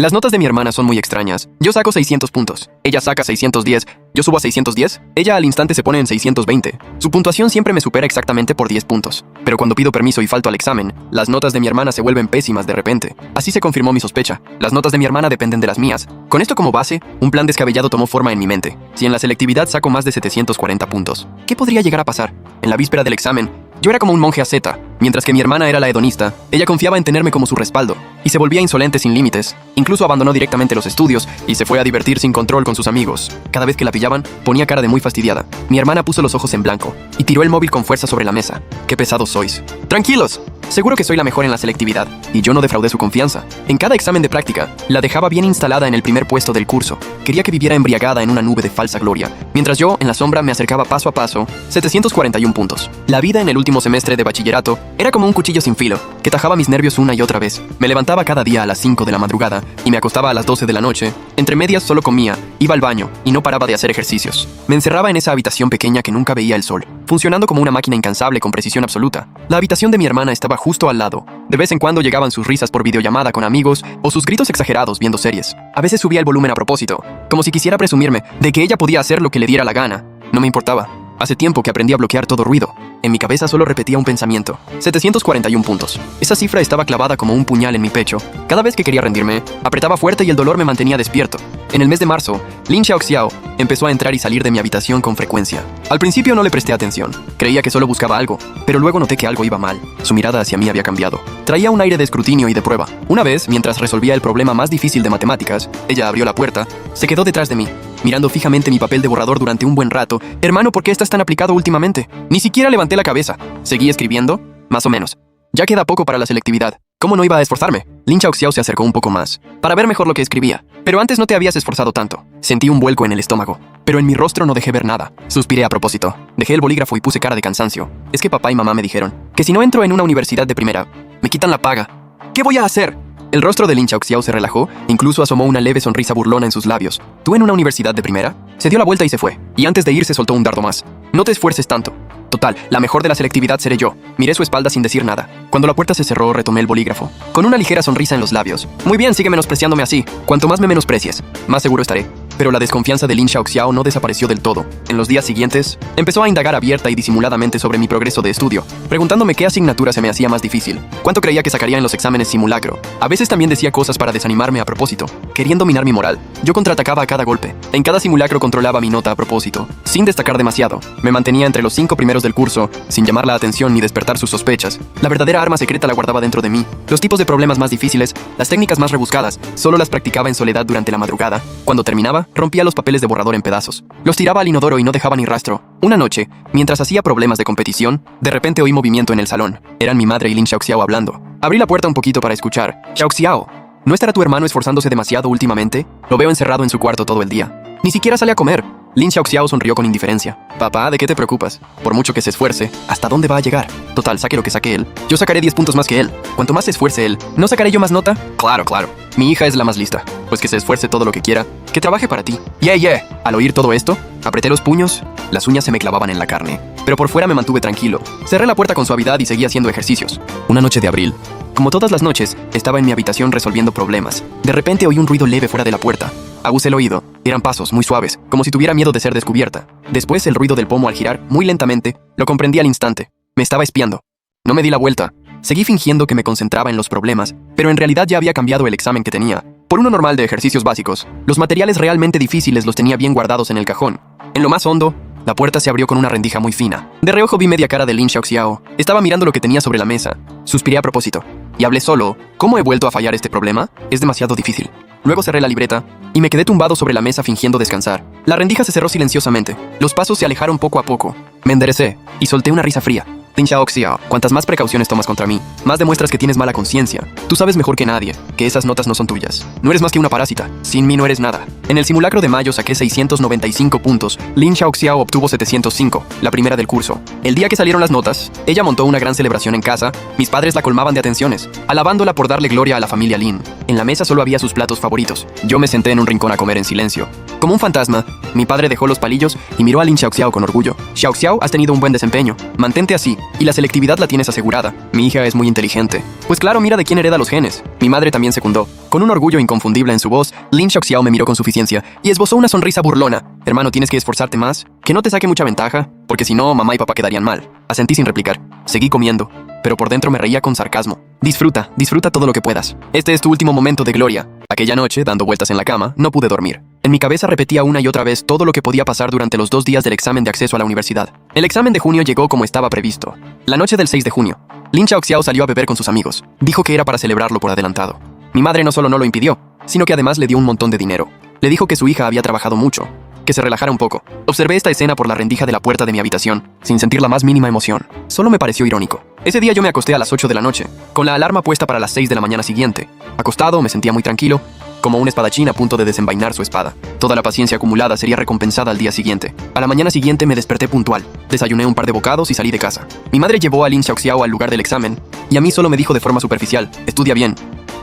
Las notas de mi hermana son muy extrañas. Yo saco 600 puntos. Ella saca 610. Yo subo a 610. Ella al instante se pone en 620. Su puntuación siempre me supera exactamente por 10 puntos. Pero cuando pido permiso y falto al examen, las notas de mi hermana se vuelven pésimas de repente. Así se confirmó mi sospecha. Las notas de mi hermana dependen de las mías. Con esto como base, un plan descabellado tomó forma en mi mente. Si en la selectividad saco más de 740 puntos, ¿qué podría llegar a pasar? En la víspera del examen, yo era como un monje asceta, mientras que mi hermana era la hedonista. Ella confiaba en tenerme como su respaldo, y se volvía insolente sin límites. Incluso abandonó directamente los estudios y se fue a divertir sin control con sus amigos. Cada vez que la pillaban, ponía cara de muy fastidiada. Mi hermana puso los ojos en blanco y tiró el móvil con fuerza sobre la mesa. ¡Qué pesados sois! ¡Tranquilos! Seguro que soy la mejor en la selectividad, y yo no defraudé su confianza. En cada examen de práctica, la dejaba bien instalada en el primer puesto del curso. Quería que viviera embriagada en una nube de falsa gloria, mientras yo, en la sombra, me acercaba paso a paso. 741 puntos. La vida en el último semestre de bachillerato era como un cuchillo sin filo, que tajaba mis nervios una y otra vez. Me levantaba cada día a las 5 de la madrugada, y me acostaba a las 12 de la noche. Entre medias solo comía, iba al baño, y no paraba de hacer ejercicios. Me encerraba en esa habitación pequeña que nunca veía el sol, funcionando como una máquina incansable con precisión absoluta. La habitación de mi hermana estaba justo al lado. De vez en cuando llegaban sus risas por videollamada con amigos o sus gritos exagerados viendo series. A veces subía el volumen a propósito, como si quisiera presumirme de que ella podía hacer lo que le diera la gana. No me importaba. Hace tiempo que aprendí a bloquear todo ruido. En mi cabeza solo repetía un pensamiento. 741 puntos. Esa cifra estaba clavada como un puñal en mi pecho. Cada vez que quería rendirme, apretaba fuerte y el dolor me mantenía despierto. En el mes de marzo, Lin Xiaoxiao empezó a entrar y salir de mi habitación con frecuencia. Al principio no le presté atención. Creía que solo buscaba algo, pero luego noté que algo iba mal. Su mirada hacia mí había cambiado. Traía un aire de escrutinio y de prueba. Una vez, mientras resolvía el problema más difícil de matemáticas, ella abrió la puerta, se quedó detrás de mí, mirando fijamente mi papel de borrador durante un buen rato. Hermano, ¿por qué estás tan aplicado últimamente? Ni siquiera levanté la cabeza. ¿Seguí escribiendo? Más o menos. Ya queda poco para la selectividad. ¿Cómo no iba a esforzarme? Lin Xiaoxiao se acercó un poco más, para ver mejor lo que escribía. Pero antes no te habías esforzado tanto. Sentí un vuelco en el estómago, pero en mi rostro no dejé ver nada. Suspiré a propósito. Dejé el bolígrafo y puse cara de cansancio. Es que papá y mamá me dijeron que si no entro en una universidad de primera, me quitan la paga. ¿Qué voy a hacer? El rostro de Lin Xiaoxiao se relajó, incluso asomó una leve sonrisa burlona en sus labios. ¿Tú en una universidad de primera? Se dio la vuelta y se fue, y antes de irse soltó un dardo más. No te esfuerces tanto. Total, la mejor de la selectividad seré yo. Miré su espalda sin decir nada. Cuando la puerta se cerró, retomé el bolígrafo, con una ligera sonrisa en los labios. Muy bien, sigue menospreciándome así. Cuanto más me menosprecies, más seguro estaré. Pero la desconfianza de Lin Xiaoxiao no desapareció del todo. En los días siguientes, empezó a indagar abierta y disimuladamente sobre mi progreso de estudio, preguntándome qué asignatura se me hacía más difícil, cuánto creía que sacaría en los exámenes simulacro. A veces también decía cosas para desanimarme a propósito, queriendo minar mi moral. Yo contraatacaba a cada golpe. En cada simulacro controlaba mi nota a propósito, sin destacar demasiado. Me mantenía entre los 5 primeros del curso, sin llamar la atención ni despertar sus sospechas. La verdadera arma secreta la guardaba dentro de mí. Los tipos de problemas más difíciles, las técnicas más rebuscadas, solo las practicaba en soledad durante la madrugada. Cuando terminaba, rompía los papeles de borrador en pedazos. Los tiraba al inodoro y no dejaba ni rastro. Una noche, mientras hacía problemas de competición, de repente oí movimiento en el salón. Eran mi madre y Lin Xiaoxiao hablando. Abrí la puerta un poquito para escuchar. Xiaoxiao, ¿no estará tu hermano esforzándose demasiado últimamente? Lo veo encerrado en su cuarto todo el día. Ni siquiera sale a comer. Lin Xiaoxiao sonrió con indiferencia. Papá, ¿de qué te preocupas? Por mucho que se esfuerce, ¿hasta dónde va a llegar? Total, saque lo que saque él. Yo sacaré 10 puntos más que él. Cuanto más se esfuerce él, ¿no sacaré yo más nota? Claro, claro. Mi hija es la más lista. Pues que se esfuerce todo lo que quiera. Que trabaje para ti. Yeah. Al oír todo esto, apreté los puños. Las uñas se me clavaban en la carne. Pero por fuera me mantuve tranquilo. Cerré la puerta con suavidad y seguí haciendo ejercicios. Una noche de abril. Como todas las noches, estaba en mi habitación resolviendo problemas. De repente oí un ruido leve fuera de la puerta. Aguzé el oído. Eran pasos muy suaves, como si tuviera miedo de ser descubierta. Después el ruido del pomo al girar, muy lentamente, lo comprendí al instante. Me estaba espiando. No me di la vuelta. Seguí fingiendo que me concentraba en los problemas, pero en realidad ya había cambiado el examen que tenía. Por uno normal de ejercicios básicos, los materiales realmente difíciles los tenía bien guardados en el cajón. En lo más hondo, la puerta se abrió con una rendija muy fina. De reojo vi media cara de Lin Xiaoxiao. Estaba mirando lo que tenía sobre la mesa. Suspiré a propósito. Y hablé solo. ¿Cómo he vuelto a fallar este problema? Es demasiado difícil. Luego cerré la libreta y me quedé tumbado sobre la mesa fingiendo descansar. La rendija se cerró silenciosamente. Los pasos se alejaron poco a poco. Me enderecé y solté una risa fría. Lin Xiaoxiao, cuantas más precauciones tomas contra mí, más demuestras que tienes mala conciencia. Tú sabes mejor que nadie que esas notas no son tuyas. No eres más que una parásita. Sin mí no eres nada. En el simulacro de mayo saqué 695 puntos. Lin Xiaoxiao obtuvo 705, la primera del curso. El día que salieron las notas, ella montó una gran celebración en casa. Mis padres la colmaban de atenciones, alabándola por darle gloria a la familia Lin. En la mesa solo había sus platos favoritos. Yo me senté en un rincón a comer en silencio. Como un fantasma, mi padre dejó los palillos y miró a Lin Xiaoxiao con orgullo. Xiaoxiao, has tenido un buen desempeño. Mantente así, y la selectividad la tienes asegurada. Mi hija es muy inteligente. Pues claro, mira de quién hereda los genes. Mi madre también secundó. Con un orgullo inconfundible en su voz, Lin Xiaoxiao me miró con suficiencia y esbozó una sonrisa burlona. Hermano, tienes que esforzarte más. Que no te saque mucha ventaja, porque si no, mamá y papá quedarían mal. Asentí sin replicar. Seguí comiendo, pero por dentro me reía con sarcasmo. Disfruta todo lo que puedas. Este es tu último momento de gloria. Aquella noche, dando vueltas en la cama, no pude dormir. En mi cabeza repetía una y otra vez todo lo que podía pasar durante los 2 días del examen de acceso a la universidad. El examen de junio llegó como estaba previsto. La noche del 6 de junio, Lin Xiaoxiao salió a beber con sus amigos. Dijo que era para celebrarlo por adelantado. Mi madre no solo no lo impidió, sino que además le dio un montón de dinero. Le dijo que su hija había trabajado mucho, que se relajara un poco. Observé esta escena por la rendija de la puerta de mi habitación, sin sentir la más mínima emoción. Solo me pareció irónico. Ese día yo me acosté a las 8 de la noche, con la alarma puesta para las 6 de la mañana siguiente. Acostado, me sentía muy tranquilo, como un espadachín a punto de desenvainar su espada. Toda la paciencia acumulada sería recompensada al día siguiente. A la mañana siguiente me desperté puntual. Desayuné un par de bocados y salí de casa. Mi madre llevó a Lin Xiaoxiao al lugar del examen, y a mí solo me dijo de forma superficial: estudia bien.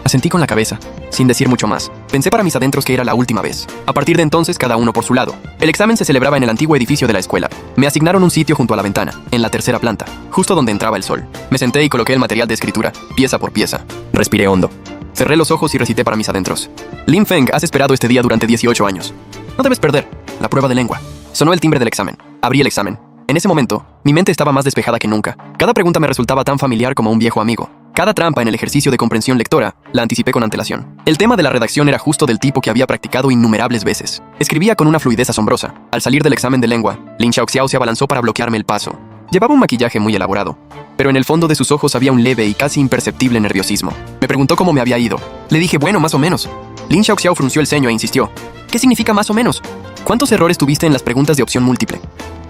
Asentí con la cabeza, sin decir mucho más. Pensé para mis adentros que era la última vez. A partir de entonces, cada uno por su lado. El examen se celebraba en el antiguo edificio de la escuela. Me asignaron un sitio junto a la ventana, en la tercera planta, justo donde entraba el sol. Me senté y coloqué el material de escritura, pieza por pieza. Respiré hondo. Cerré los ojos y recité para mis adentros. Lin Feng, has esperado este día durante 18 años. No debes perder la prueba de lengua. Sonó el timbre del examen. Abrí el examen. En ese momento, mi mente estaba más despejada que nunca. Cada pregunta me resultaba tan familiar como un viejo amigo. Cada trampa en el ejercicio de comprensión lectora la anticipé con antelación. El tema de la redacción era justo del tipo que había practicado innumerables veces. Escribía con una fluidez asombrosa. Al salir del examen de lengua, Lin Xiaoxiao se abalanzó para bloquearme el paso. Llevaba un maquillaje muy elaborado, pero en el fondo de sus ojos había un leve y casi imperceptible nerviosismo. Me preguntó cómo me había ido. Le dije, bueno, más o menos. Lin Xiaoxiao frunció el ceño e insistió. ¿Qué significa más o menos? ¿Cuántos errores tuviste en las preguntas de opción múltiple?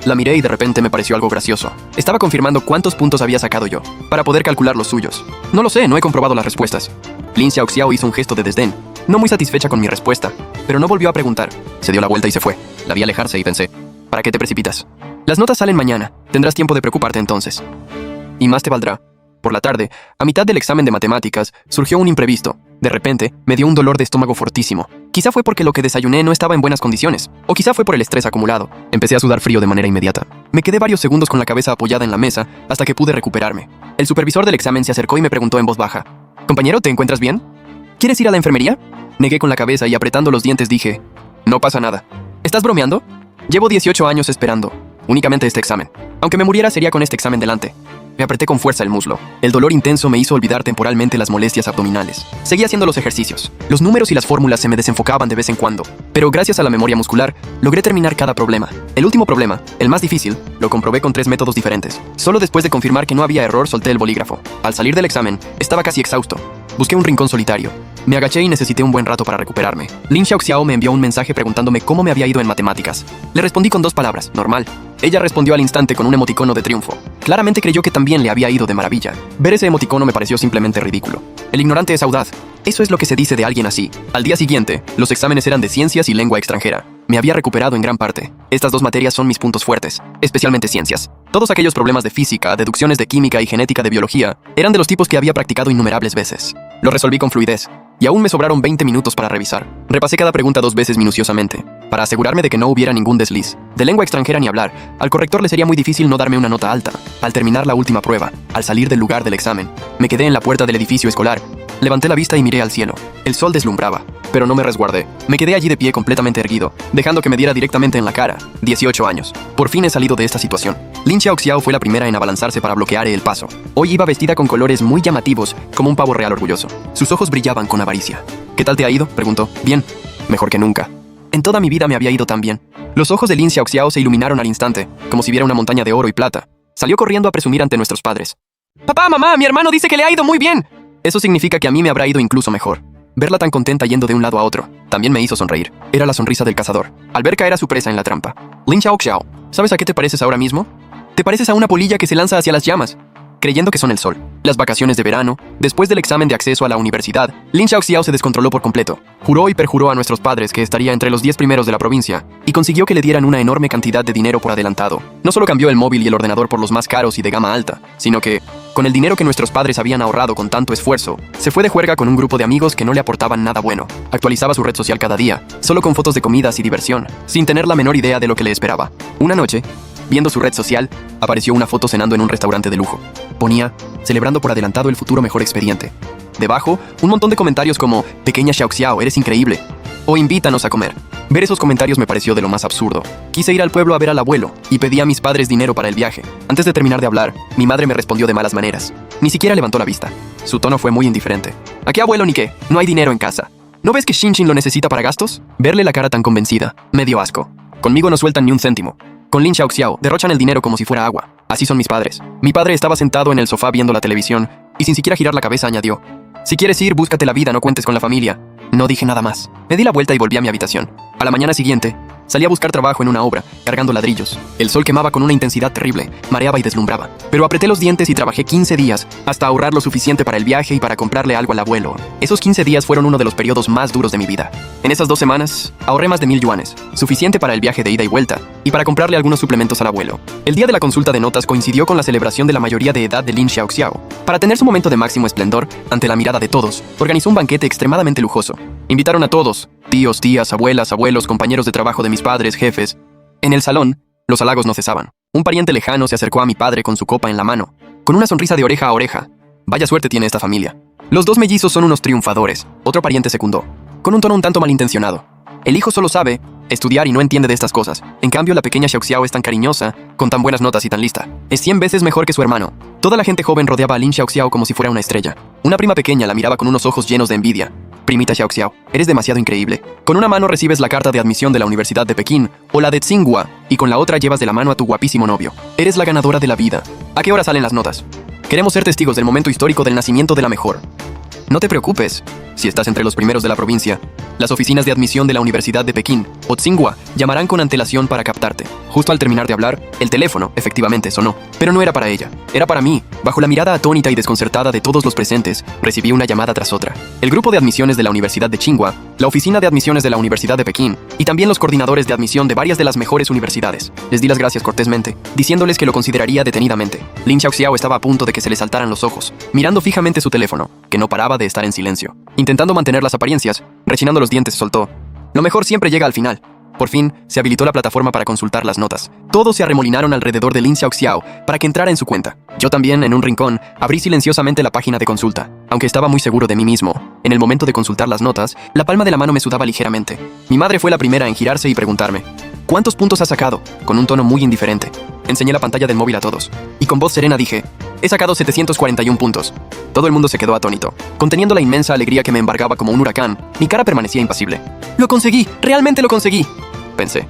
La miré y de repente me pareció algo gracioso. Estaba confirmando cuántos puntos había sacado yo, para poder calcular los suyos. No lo sé, no he comprobado las respuestas. Lin Xiaoxiao hizo un gesto de desdén, no muy satisfecha con mi respuesta, pero no volvió a preguntar. Se dio la vuelta y se fue. La vi alejarse y pensé, ¿para qué te precipitas? Las notas salen mañana, tendrás tiempo de preocuparte entonces. Y más te valdrá. Por la tarde, a mitad del examen de matemáticas, surgió un imprevisto. De repente, me dio un dolor de estómago fortísimo. Quizá fue porque lo que desayuné no estaba en buenas condiciones, o quizá fue por el estrés acumulado. Empecé a sudar frío de manera inmediata. Me quedé varios segundos con la cabeza apoyada en la mesa hasta que pude recuperarme. El supervisor del examen se acercó y me preguntó en voz baja: «Compañero, ¿te encuentras bien? ¿Quieres ir a la enfermería?». Negué con la cabeza y apretando los dientes dije: «No pasa nada». «¿Estás bromeando? Llevo 18 años esperando. Únicamente este examen. Aunque me muriera sería con este examen delante». Me apreté con fuerza el muslo. El dolor intenso me hizo olvidar temporalmente las molestias abdominales. Seguí haciendo los ejercicios. Los números y las fórmulas se me desenfocaban de vez en cuando, pero gracias a la memoria muscular, logré terminar cada problema. El último problema, el más difícil, lo comprobé con 3 métodos diferentes. Solo después de confirmar que no había error, solté el bolígrafo. Al salir del examen, estaba casi exhausto. Busqué un rincón solitario. Me agaché y necesité un buen rato para recuperarme. Lin Xiaoxiao me envió un mensaje preguntándome cómo me había ido en matemáticas. Le respondí con 2 palabras, normal. Ella respondió al instante con un emoticono de triunfo. Claramente creyó que también le había ido de maravilla. Ver ese emoticono me pareció simplemente ridículo. El ignorante es audaz. Eso es lo que se dice de alguien así. Al día siguiente, los exámenes eran de ciencias y lengua extranjera. Me había recuperado en gran parte. Estas 2 materias son mis puntos fuertes, especialmente ciencias. Todos aquellos problemas de física, deducciones de química y genética de biología eran de los tipos que había practicado innumerables veces. Lo resolví con fluidez, y aún me sobraron 20 minutos para revisar. Repasé cada pregunta 2 veces minuciosamente, para asegurarme de que no hubiera ningún desliz. De lengua extranjera ni hablar, al corrector le sería muy difícil no darme una nota alta. Al terminar la última prueba, al salir del lugar del examen, me quedé en la puerta del edificio escolar. Levanté la vista y miré al cielo. El sol deslumbraba, pero no me resguardé. Me quedé allí de pie completamente erguido, dejando que me diera directamente en la cara. 18 años. Por fin he salido de esta situación. Lin Xiaoxiao fue la primera en abalanzarse para bloquear el paso. Hoy iba vestida con colores muy llamativos, como un pavo real orgulloso. Sus ojos brillaban con avaricia. «¿Qué tal te ha ido?», preguntó. «Bien. Mejor que nunca». En toda mi vida me había ido tan bien. Los ojos de Lin Xiaoxiao se iluminaron al instante, como si viera una montaña de oro y plata. Salió corriendo a presumir ante nuestros padres. «Papá, mamá, mi hermano dice que le ha ido muy bien». Eso significa que a mí me habrá ido incluso mejor. Verla tan contenta yendo de un lado a otro también me hizo sonreír. Era la sonrisa del cazador, al ver caer a su presa en la trampa. «Lin Xiaoxiao, ¿sabes a qué te pareces ahora mismo? Te pareces a una polilla que se lanza hacia las llamas, creyendo que son el sol. Las vacaciones de verano, después del examen de acceso a la universidad, Lin Xiaoxiao se descontroló por completo. Juró y perjuró a nuestros padres que estaría entre los 10 primeros de la provincia y consiguió que le dieran una enorme cantidad de dinero por adelantado. No solo cambió el móvil y el ordenador por los más caros y de gama alta, sino que, con el dinero que nuestros padres habían ahorrado con tanto esfuerzo, se fue de juerga con un grupo de amigos que no le aportaban nada bueno. Actualizaba su red social cada día, solo con fotos de comidas y diversión, sin tener la menor idea de lo que le esperaba. Una noche, viendo su red social, apareció una foto cenando en un restaurante de lujo. Ponía, celebrando por adelantado el futuro mejor expediente. Debajo, un montón de comentarios como, pequeña Xiaoxiao, eres increíble, o invítanos a comer. Ver esos comentarios me pareció de lo más absurdo. Quise ir al pueblo a ver al abuelo, y pedí a mis padres dinero para el viaje. Antes de terminar de hablar, mi madre me respondió de malas maneras. Ni siquiera levantó la vista. Su tono fue muy indiferente. ¿A qué abuelo ni qué? No hay dinero en casa. ¿No ves que Shinshin lo necesita para gastos? Verle la cara tan convencida me dio asco. Conmigo no sueltan ni un céntimo. Con Lin Xiaoxiao derrochan el dinero como si fuera agua. Así son mis padres. Mi padre estaba sentado en el sofá viendo la televisión y sin siquiera girar la cabeza añadió: si quieres ir, búscate la vida, no cuentes con la familia. No dije nada más. Me di la vuelta y volví a mi habitación. A la mañana siguiente, salí a buscar trabajo en una obra, cargando ladrillos. El sol quemaba con una intensidad terrible, mareaba y deslumbraba. Pero apreté los dientes y trabajé 15 días, hasta ahorrar lo suficiente para el viaje y para comprarle algo al abuelo. Esos 15 días fueron uno de los periodos más duros de mi vida. En esas 2 semanas, ahorré más de 1000 yuanes, suficiente para el viaje de ida y vuelta, y para comprarle algunos suplementos al abuelo. El día de la consulta de notas coincidió con la celebración de la mayoría de edad de Lin Xiaoxiao. Para tener su momento de máximo esplendor, ante la mirada de todos, organizó un banquete extremadamente lujoso. Invitaron a todos, tíos, tías, abuelas, abuelos, compañeros de trabajo de mis padres, jefes. En el salón, los halagos no cesaban. Un pariente lejano se acercó a mi padre con su copa en la mano, con una sonrisa de oreja a oreja. Vaya suerte tiene esta familia. Los 2 mellizos son unos triunfadores. Otro pariente secundó, con un tono un tanto malintencionado. El hijo solo sabe estudiar y no entiende de estas cosas. En cambio, la pequeña Xiaoxiao es tan cariñosa, con tan buenas notas y tan lista. Es 100 veces mejor que su hermano. Toda la gente joven rodeaba a Lin Xiaoxiao como si fuera una estrella. Una prima pequeña la miraba con unos ojos llenos de envidia. Primita Xiaoxiao, eres demasiado increíble. Con una mano recibes la carta de admisión de la Universidad de Pekín o la de Tsinghua y con la otra llevas de la mano a tu guapísimo novio. Eres la ganadora de la vida. ¿A qué hora salen las notas? Queremos ser testigos del momento histórico del nacimiento de la mejor. No te preocupes. Si estás entre los primeros de la provincia, las oficinas de admisión de la Universidad de Pekín o Tsinghua llamarán con antelación para captarte. Justo al terminar de hablar, el teléfono efectivamente sonó, pero no era para ella, era para mí. Bajo la mirada atónita y desconcertada de todos los presentes, recibí una llamada tras otra. El grupo de admisiones de la Universidad de Tsinghua, la oficina de admisiones de la Universidad de Pekín y también los coordinadores de admisión de varias de las mejores universidades. Les di las gracias cortésmente, diciéndoles que lo consideraría detenidamente. Lin Xiaoxiao estaba a punto de que se le saltaran los ojos, mirando fijamente su teléfono, que no paraba de estar en silencio. Intentando mantener las apariencias, rechinando los dientes, soltó: lo mejor siempre llega al final. Por fin, se habilitó la plataforma para consultar las notas. Todos se arremolinaron alrededor de Lin Xiaoxiao para que entrara en su cuenta. Yo también, en un rincón, abrí silenciosamente la página de consulta, aunque estaba muy seguro de mí mismo. En el momento de consultar las notas, la palma de la mano me sudaba ligeramente. Mi madre fue la primera en girarse y preguntarme: ¿cuántos puntos has sacado? Con un tono muy indiferente. Enseñé la pantalla del móvil a todos, y con voz serena dije: he sacado 741 puntos. Todo el mundo se quedó atónito. Conteniendo la inmensa alegría que me embargaba como un huracán, mi cara permanecía impasible. ¡Lo conseguí! ¡Realmente lo conseguí!, pensé.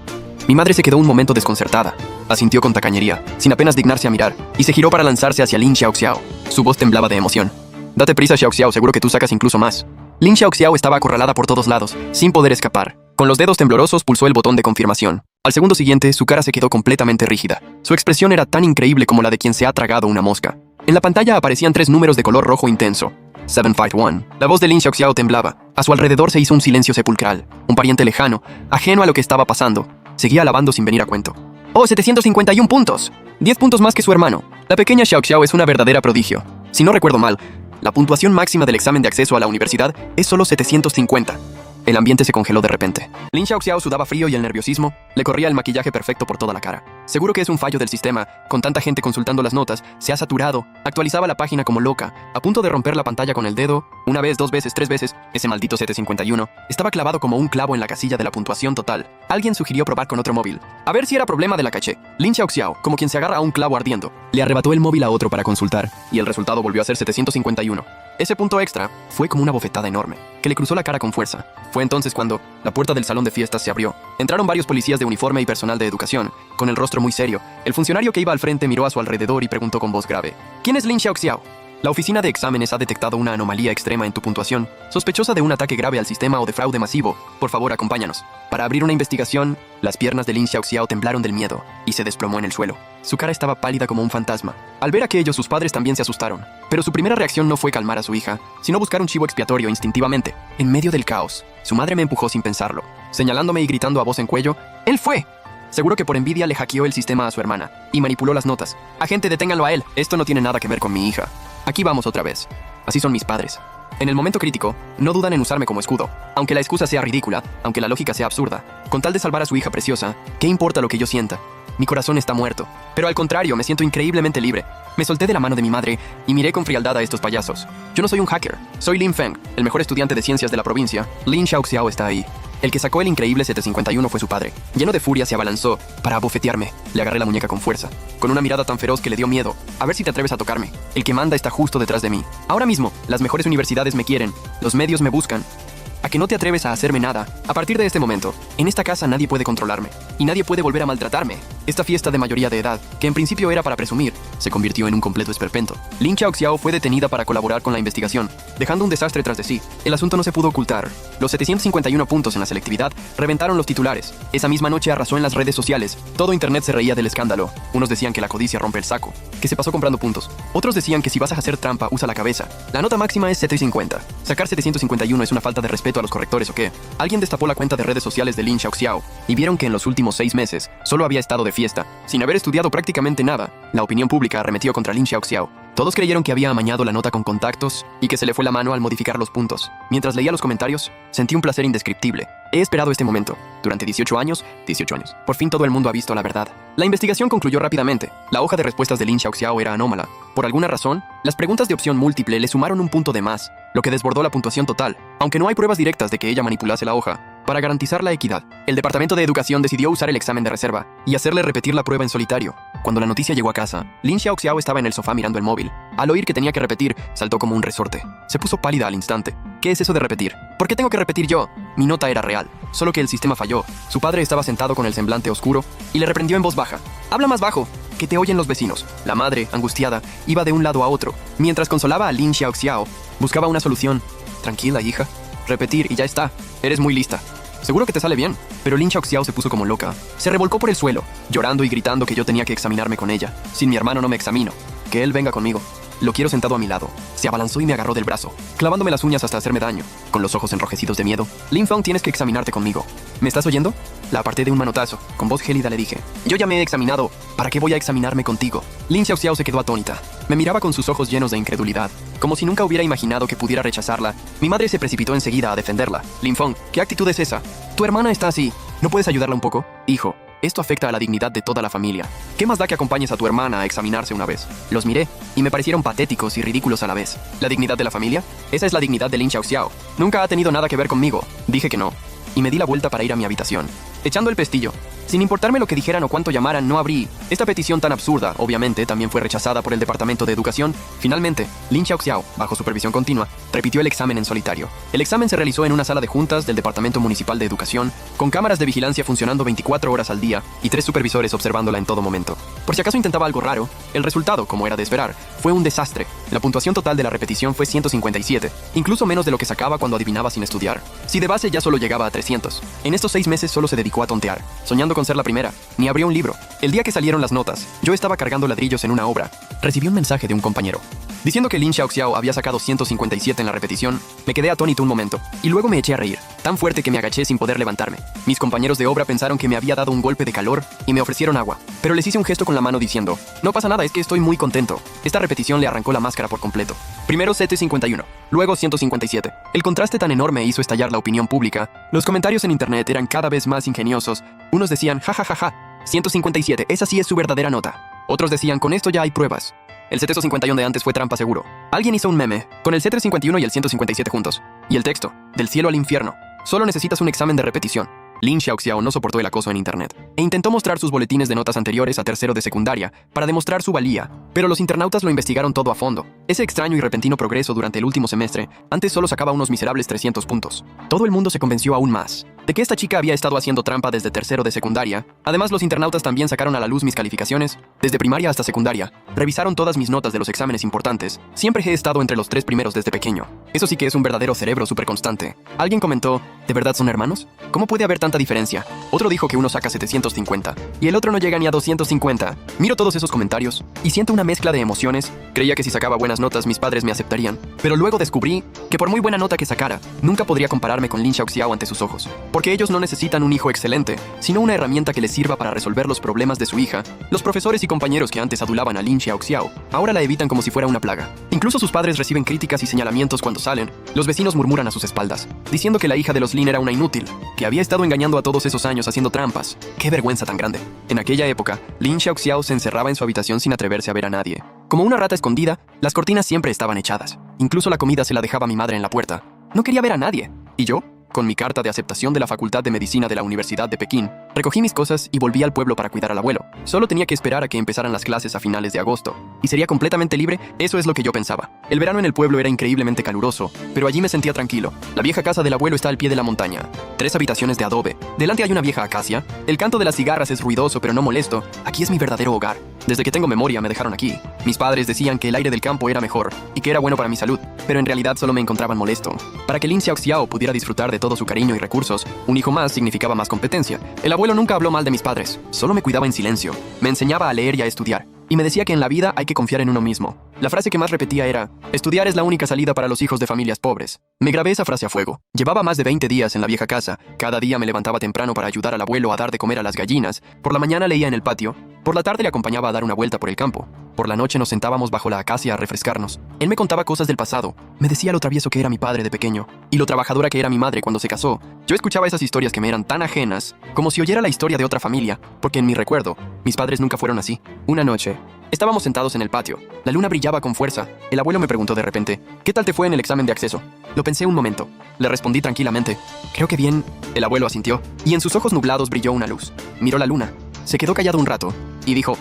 Mi madre se quedó un momento desconcertada. Asintió con tacañería, sin apenas dignarse a mirar, y se giró para lanzarse hacia Lin Xiaoxiao. Su voz temblaba de emoción. Date prisa, Xiaoxiao, seguro que tú sacas incluso más. Lin Xiaoxiao estaba acorralada por todos lados, sin poder escapar. Con los dedos temblorosos pulsó el botón de confirmación. Al segundo siguiente, su cara se quedó completamente rígida. Su expresión era tan increíble como la de quien se ha tragado una mosca. En la pantalla aparecían 3 números de color rojo intenso. 751. La voz de Lin Xiaoxiao temblaba. A su alrededor se hizo un silencio sepulcral. Un pariente lejano, ajeno a lo que estaba pasando, seguía alabando sin venir a cuento. ¡Oh, 751 puntos! 10 puntos más que su hermano. La pequeña Xiaoxiao es una verdadera prodigio. Si no recuerdo mal, la puntuación máxima del examen de acceso a la universidad es solo 750. El ambiente se congeló de repente. Lin Xiaoxiao sudaba frío y el nerviosismo le corría el maquillaje perfecto por toda la cara. Seguro que es un fallo del sistema. Con tanta gente consultando las notas, se ha saturado. Actualizaba la página como loca, a punto de romper la pantalla con el dedo. 1 vez, 2 veces, 3 veces. Ese maldito 751 estaba clavado como un clavo en la casilla de la puntuación total. Alguien sugirió probar con otro móvil, a ver si era problema de la caché. Lin Xiaoxiao, como quien se agarra a un clavo ardiendo, le arrebató el móvil a otro para consultar, y el resultado volvió a ser 751. Ese punto extra fue como una bofetada enorme, que le cruzó la cara con fuerza. Fue entonces cuando la puerta del salón de fiestas se abrió. Entraron varios policías de uniforme y personal de educación, con el rostro muy serio. El funcionario que iba al frente miró a su alrededor y preguntó con voz grave: ¿quién es Lin Xiaoxiao? La oficina de exámenes ha detectado una anomalía extrema en tu puntuación, sospechosa de un ataque grave al sistema o de fraude masivo. Por favor, acompáñanos. Para abrir una investigación, las piernas de Lin Xiaoxiao temblaron del miedo y se desplomó en el suelo. Su cara estaba pálida como un fantasma. Al ver aquello, sus padres también se asustaron. Pero su primera reacción no fue calmar a su hija, sino buscar un chivo expiatorio instintivamente. En medio del caos, su madre me empujó sin pensarlo, señalándome y gritando a voz en cuello: ¡Él fue! Seguro que por envidia le hackeó el sistema a su hermana y manipuló las notas. Agente, deténganlo a él. Esto no tiene nada que ver con mi hija. Aquí vamos otra vez. Así son mis padres. En el momento crítico, no dudan en usarme como escudo. Aunque la excusa sea ridícula, aunque la lógica sea absurda, con tal de salvar a su hija preciosa, ¿qué importa lo que yo sienta? Mi corazón está muerto. Pero al contrario, me siento increíblemente libre. Me solté de la mano de mi madre y miré con frialdad a estos payasos. Yo no soy un hacker. Soy Lin Feng, el mejor estudiante de ciencias de la provincia. Lin Xiaoxiao está ahí. El que sacó el increíble 751 fue su padre. Lleno de furia se abalanzó para abofetearme. Le agarré la muñeca con fuerza, con una mirada tan feroz que le dio miedo. A ver si te atreves a tocarme. El que manda está justo detrás de mí. Ahora mismo, las mejores universidades me quieren. Los medios me buscan. ¿A que no te atreves a hacerme nada? A partir de este momento, en esta casa nadie puede controlarme. Y nadie puede volver a maltratarme. Esta fiesta de mayoría de edad, que en principio era para presumir, se convirtió en un completo esperpento. Lin Xiaoxiao fue detenida para colaborar con la investigación, dejando un desastre tras de sí. El asunto no se pudo ocultar. Los 751 puntos en la selectividad reventaron los titulares. Esa misma noche arrasó en las redes sociales. Todo internet se reía del escándalo. Unos decían que la codicia rompe el saco, que se pasó comprando puntos. Otros decían que si vas a hacer trampa, usa la cabeza. La nota máxima es 750. Sacar 751 es una falta de respeto a los correctores, ¿o qué? Alguien destapó la cuenta de redes sociales de Lin Xiaoxiao y vieron que en los últimos 6 meses solo había estado de fiesta, sin haber estudiado prácticamente nada. La opinión pública arremetió contra Lin Xiaoxiao. Todos creyeron que había amañado la nota con contactos y que se le fue la mano al modificar los puntos. Mientras leía los comentarios, sentí un placer indescriptible. He esperado este momento. Durante 18 años. Por fin todo el mundo ha visto la verdad. La investigación concluyó rápidamente. La hoja de respuestas de Lin Xiaoxiao era anómala. Por alguna razón, las preguntas de opción múltiple le sumaron un punto de más, lo que desbordó la puntuación total, aunque no hay pruebas directas de que ella manipulase la hoja. Para garantizar la equidad, el Departamento de Educación decidió usar el examen de reserva y hacerle repetir la prueba en solitario. Cuando la noticia llegó a casa, Lin Xiaoxiao estaba en el sofá mirando el móvil. Al oír que tenía que repetir, saltó como un resorte. Se puso pálida al instante. ¿Qué es eso de repetir? ¿Por qué tengo que repetir yo? Mi nota era real, solo que el sistema falló. Su padre estaba sentado con el semblante oscuro y le reprendió en voz baja. ¡Habla más bajo! Que te oyen los vecinos. La madre, angustiada, iba de un lado a otro. Mientras consolaba a Lin Xiaoxiao, buscaba una solución. Tranquila, hija. Repetir y ya está. Eres muy lista. Seguro que te sale bien. Pero Lin Xiaoxiao se puso como loca. Se revolcó por el suelo, llorando y gritando que yo tenía que examinarme con ella. Sin mi hermano no me examino. Que él venga conmigo. Lo quiero sentado a mi lado. Se abalanzó y me agarró del brazo, clavándome las uñas hasta hacerme daño. Con los ojos enrojecidos de miedo. Lin Feng, tienes que examinarte conmigo. ¿Me estás oyendo? La aparté de un manotazo. Con voz gélida le dije: yo ya me he examinado. ¿Para qué voy a examinarme contigo? Lin Xiaoxiao se quedó atónita. Me miraba con sus ojos llenos de incredulidad, como si nunca hubiera imaginado que pudiera rechazarla. Mi madre se precipitó enseguida a defenderla. Lin Feng, ¿qué actitud es esa? Tu hermana está así. ¿No puedes ayudarla un poco? Hijo, esto afecta a la dignidad de toda la familia. ¿Qué más da que acompañes a tu hermana a examinarse una vez? Los miré y me parecieron patéticos y ridículos a la vez. ¿La dignidad de la familia? Esa es la dignidad de Lin Xiaoxiao. Nunca ha tenido nada que ver conmigo. Dije que no. Y me di la vuelta para ir a mi habitación, echando el pestillo. Sin importarme lo que dijeran o cuánto llamaran, no abrí. Esta petición tan absurda, obviamente, también fue rechazada por el Departamento de Educación. Finalmente, Lin Xiaoxiao, bajo supervisión continua, repitió el examen en solitario. El examen se realizó en una sala de juntas del Departamento Municipal de Educación, con cámaras de vigilancia funcionando 24 horas al día y 3 supervisores observándola en todo momento. Por si acaso intentaba algo raro, el resultado, como era de esperar, fue un desastre. La puntuación total de la repetición fue 157, incluso menos de lo que sacaba cuando adivinaba sin estudiar. Si de base ya solo llegaba a 300. En estos 6 meses solo se dedicó a tontear, soñando con ser la primera. Ni abrió un libro. El día que salieron las notas, yo estaba cargando ladrillos en una obra. Recibí un mensaje de un compañero diciendo que Lin Xiaoxiao había sacado 157 en la repetición. Me quedé atónito un momento y luego me eché a reír, tan fuerte que me agaché sin poder levantarme. Mis compañeros de obra pensaron que me había dado un golpe de calor y me ofrecieron agua, pero les hice un gesto con la mano diciendo: no pasa nada, es que estoy muy contento. Esta repetición le arrancó la máscara por completo. Primero 751, luego 157. El contraste tan enorme hizo estallar la opinión pública. Los comentarios en internet eran cada vez más ingeniosos. Unos decían: jajajaja, 157, esa sí es su verdadera nota. Otros decían: con esto ya hay pruebas. El 751 de antes fue trampa seguro. Alguien hizo un meme con el 751 y el 157 juntos. Y el texto: del cielo al infierno. Solo necesitas un examen de repetición. Lin Xiaoxiao no soportó el acoso en internet. e intentó mostrar sus boletines de notas anteriores a tercero de secundaria para demostrar su valía, pero los internautas lo investigaron todo a fondo. Ese extraño y repentino progreso durante el último semestre, antes solo sacaba unos miserables 300 puntos. Todo el mundo se convenció aún más de que esta chica había estado haciendo trampa desde tercero de secundaria. Además, los internautas también sacaron a la luz mis calificaciones, desde primaria hasta secundaria. Revisaron todas mis notas de los exámenes importantes. Siempre he estado entre los 3 primeros desde pequeño. Eso sí que es un verdadero cerebro súper constante. Alguien comentó, ¿de verdad son hermanos? ¿Cómo puede haber tanta diferencia? Otro dijo que uno saca 750 y el otro no llega ni a 250. Miro todos esos comentarios y siento una mezcla de emociones. Creía que si sacaba buenas notas mis padres me aceptarían, pero luego descubrí que por muy buena nota que sacara, nunca podría compararme con Lin Xiaoxiao ante sus ojos. Porque ellos no necesitan un hijo excelente, sino una herramienta que les sirva para resolver los problemas de su hija. Los profesores y compañeros que antes adulaban a Lin Xiaoxiao, ahora la evitan como si fuera una plaga. Incluso sus padres reciben críticas y señalamientos cuando salen. Los vecinos murmuran a sus espaldas, diciendo que la hija de los Lin era una inútil, que había estado engañando a todos esos años haciendo trampas. ¡Qué vergüenza tan grande! En aquella época, Lin Xiaoxiao se encerraba en su habitación sin atreverse a ver a nadie. Como una rata escondida, las cortinas siempre estaban echadas. Incluso la comida se la dejaba mi madre en la puerta. No quería ver a nadie. ¿Y yo? Con mi carta de aceptación de la Facultad de Medicina de la Universidad de Pekín, recogí mis cosas y volví al pueblo para cuidar al abuelo. Solo tenía que esperar a que empezaran las clases a finales de agosto. Y sería completamente libre, eso es lo que yo pensaba. El verano en el pueblo era increíblemente caluroso, pero allí me sentía tranquilo. La vieja casa del abuelo está al pie de la montaña. 3 habitaciones de adobe. Delante hay una vieja acacia. El canto de las cigarras es ruidoso pero no molesto. Aquí es mi verdadero hogar. Desde que tengo memoria me dejaron aquí. Mis padres decían que el aire del campo era mejor y que era bueno para mi salud, pero en realidad solo me encontraban molesto. Para que Lin Xiaoxiao pudiera disfrutar de todo su cariño y recursos, un hijo más significaba más competencia. El abuelo nunca habló mal de mis padres, solo me cuidaba en silencio. Me enseñaba a leer y a estudiar, y me decía que en la vida hay que confiar en uno mismo. La frase que más repetía era, estudiar es la única salida para los hijos de familias pobres. Me grabé esa frase a fuego. Llevaba más de 20 días en la vieja casa. Cada día me levantaba temprano para ayudar al abuelo a dar de comer a las gallinas. Por la mañana leía en el patio. Por la tarde le acompañaba a dar una vuelta por el campo. Por la noche nos sentábamos bajo la acacia a refrescarnos. Él me contaba cosas del pasado. Me decía lo travieso que era mi padre de pequeño y lo trabajadora que era mi madre cuando se casó. Yo escuchaba esas historias que me eran tan ajenas, como si oyera la historia de otra familia, porque en mi recuerdo, mis padres nunca fueron así. Una noche, estábamos sentados en el patio. La luna brillaba con fuerza. El abuelo me preguntó de repente, ¿qué tal te fue en el examen de acceso? Lo pensé un momento. Le respondí tranquilamente, creo que bien. El abuelo asintió, y en sus ojos nublados brilló una luz. Miró la luna. Se quedó callado un rato, y dijo,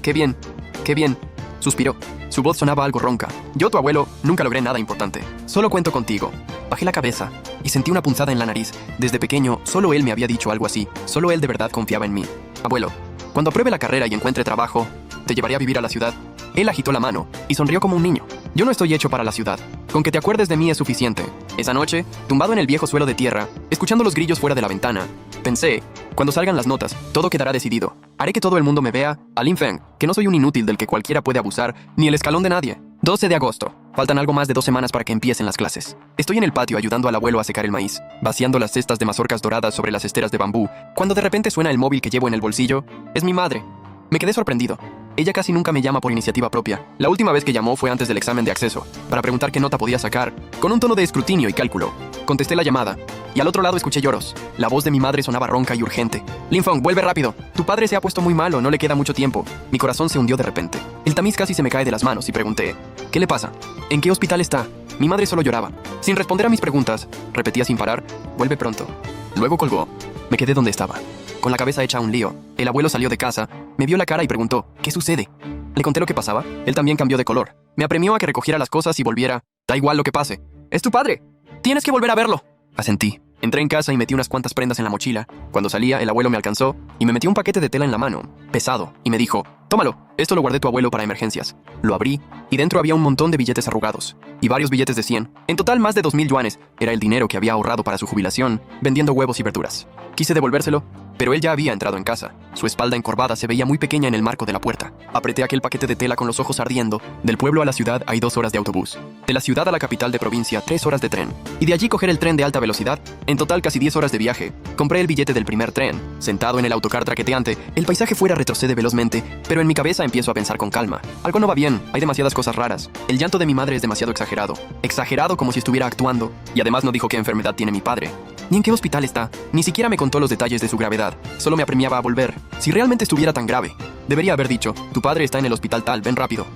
qué bien, qué bien. Suspiró. Su voz sonaba algo ronca. Yo, tu abuelo, nunca logré nada importante. Solo cuento contigo. Bajé la cabeza y sentí una punzada en la nariz. Desde pequeño, solo él me había dicho algo así. Solo él de verdad confiaba en mí. Abuelo, cuando apruebe la carrera y encuentre trabajo, te llevaré a vivir a la ciudad. Él agitó la mano y sonrió como un niño. Yo no estoy hecho para la ciudad. Con que te acuerdes de mí es suficiente. Esa noche, tumbado en el viejo suelo de tierra, escuchando los grillos fuera de la ventana, pensé, cuando salgan las notas, todo quedará decidido. Haré que todo el mundo me vea, a Lin Feng, que no soy un inútil del que cualquiera puede abusar, ni el escalón de nadie. 12 de agosto. Faltan algo más de 2 semanas para que empiecen las clases. Estoy en el patio ayudando al abuelo a secar el maíz, vaciando las cestas de mazorcas doradas sobre las esteras de bambú, cuando de repente suena el móvil que llevo en el bolsillo. Es mi madre. Me quedé sorprendido. Ella casi nunca me llama por iniciativa propia. La última vez que llamó fue antes del examen de acceso, para preguntar qué nota podía sacar, con un tono de escrutinio y cálculo. Contesté la llamada, y al otro lado escuché lloros. La voz de mi madre sonaba ronca y urgente. Lin Feng, vuelve rápido. Tu padre se ha puesto muy malo, no le queda mucho tiempo. Mi corazón se hundió de repente. El tamiz casi se me cae de las manos y pregunté, ¿qué le pasa? ¿En qué hospital está? Mi madre solo lloraba. Sin responder a mis preguntas, repetía sin parar, vuelve pronto. Luego colgó. Me quedé donde estaba, con la cabeza hecha un lío. El abuelo salió de casa, me vio la cara y preguntó, ¿qué sucede? Le conté lo que pasaba. Él también cambió de color. Me apremió a que recogiera las cosas y volviera. Da igual lo que pase. Es tu padre. Tienes que volver a verlo. Asentí. Entré en casa y metí unas cuantas prendas en la mochila. Cuando salía, el abuelo me alcanzó y me metió un paquete de tela en la mano, pesado, y me dijo, tómalo, esto lo guardé tu abuelo para emergencias. Lo abrí, y dentro había un montón de billetes arrugados, y varios billetes de 100. En total, más de 2000 yuanes. Era el dinero que había ahorrado para su jubilación, vendiendo huevos y verduras. Quise devolvérselo, pero él ya había entrado en casa. Su espalda encorvada se veía muy pequeña en el marco de la puerta. Apreté aquel paquete de tela con los ojos ardiendo. Del pueblo a la ciudad hay 2 horas de autobús. De la ciudad a la capital de provincia, 3 horas de tren. Y de allí coger el tren de alta velocidad. En total casi 10 horas de viaje. Compré el billete del primer tren. Sentado en el autocar traqueteante, el paisaje fuera retrocede velozmente, pero en mi cabeza empiezo a pensar con calma. Algo no va bien, hay demasiadas cosas raras. El llanto de mi madre es demasiado exagerado. Exagerado como si estuviera actuando. Y además no dijo qué enfermedad tiene mi padre. Ni en qué hospital está. Ni siquiera me contó los detalles de su gravedad. Solo me apremiaba a volver. Si realmente estuviera tan grave, debería haber dicho, tu padre está en el hospital tal, ven rápido.